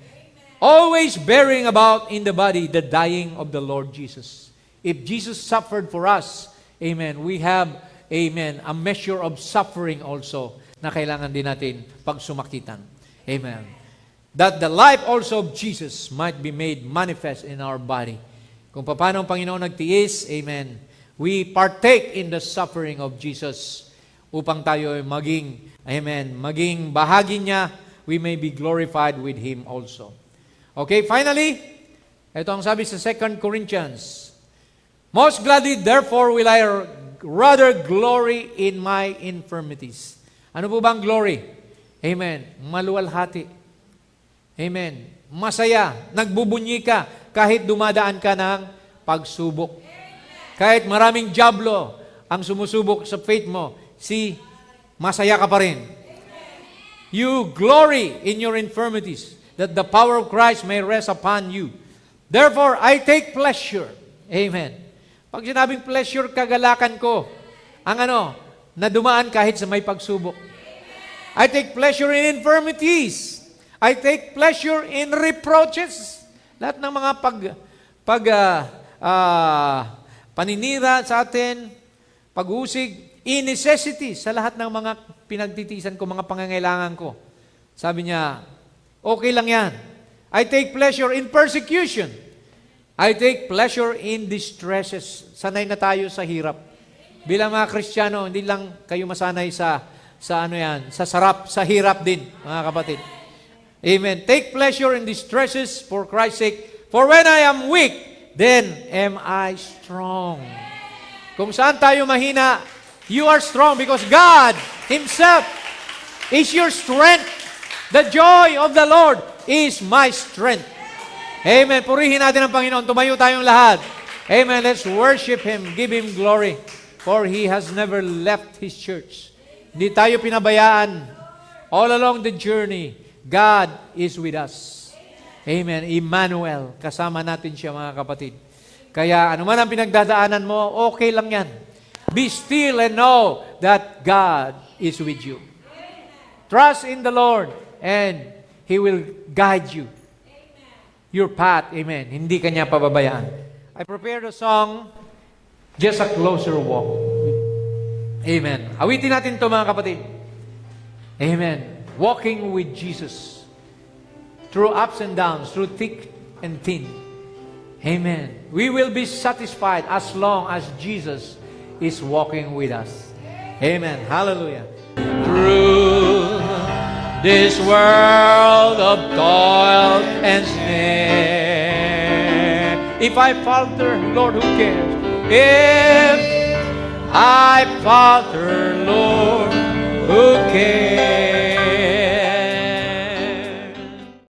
Always bearing about in the body the dying of the Lord Jesus. If Jesus suffered for us, amen, we have, amen, a measure of suffering also na kailangan din natin pagsumakitan. Amen. That the life also of Jesus might be made manifest in our body. Kung paano ang Panginoon nagtiis, amen, we partake in the suffering of Jesus upang tayo maging, amen, maging bahagi niya, we may be glorified with Him also. Okay, finally, ito ang sabi sa 2 Corinthians, most gladly, therefore, will I rather glory in my infirmities. Ano po bang glory? Amen. Maluwalhati. Amen. Masaya. Nagbubunyi ka kahit dumadaan ka ng pagsubok. Kahit maraming diablo ang sumusubok sa faith mo, masaya ka pa rin. You glory in your infirmities, that the power of Christ may rest upon you. Therefore, I take pleasure. Amen. Pag sinabing pleasure, kagalakan ko ang na dumaan kahit sa may pagsubok. I take pleasure in infirmities. I take pleasure in reproaches. Lahat ng mga paninira sa atin, pag-usig, in necessities, sa lahat ng mga pinagtitiisan ko, mga pangangailangan ko. Sabi niya, okay lang yan. I take pleasure in persecution. I take pleasure in distresses. Sanay na tayo sa hirap. Bilang mga Kristiyano, hindi lang kayo masanay sa sarap, sa hirap din, mga kapatid. Amen. Take pleasure in distresses for Christ's sake. For when I am weak, then am I strong. Kung saan tayo mahina, you are strong because God Himself is your strength. The joy of the Lord is my strength. Amen. Purihin natin ang Panginoon. Tumayo tayong lahat. Amen. Let's worship Him. Give Him glory. For He has never left His church. Hindi tayo pinabayaan. All along the journey, God is with us. Amen. Emmanuel. Kasama natin siya, mga kapatid. Kaya anuman ang pinagdadaanan mo, okay lang yan. Be still and know that God is with you. Trust in the Lord and He will guide you. Your path, amen. Hindi kanya pababayaan. I prepared a song, Just a Closer Walk. Amen. Awitin natin ito, mga kapatid. Amen. Walking with Jesus. Through ups and downs, through thick and thin. Amen. We will be satisfied as long as Jesus is walking with us. Amen. Hallelujah. Through this world of toil and snare. If I falter, Lord, who cares? If I falter, Lord,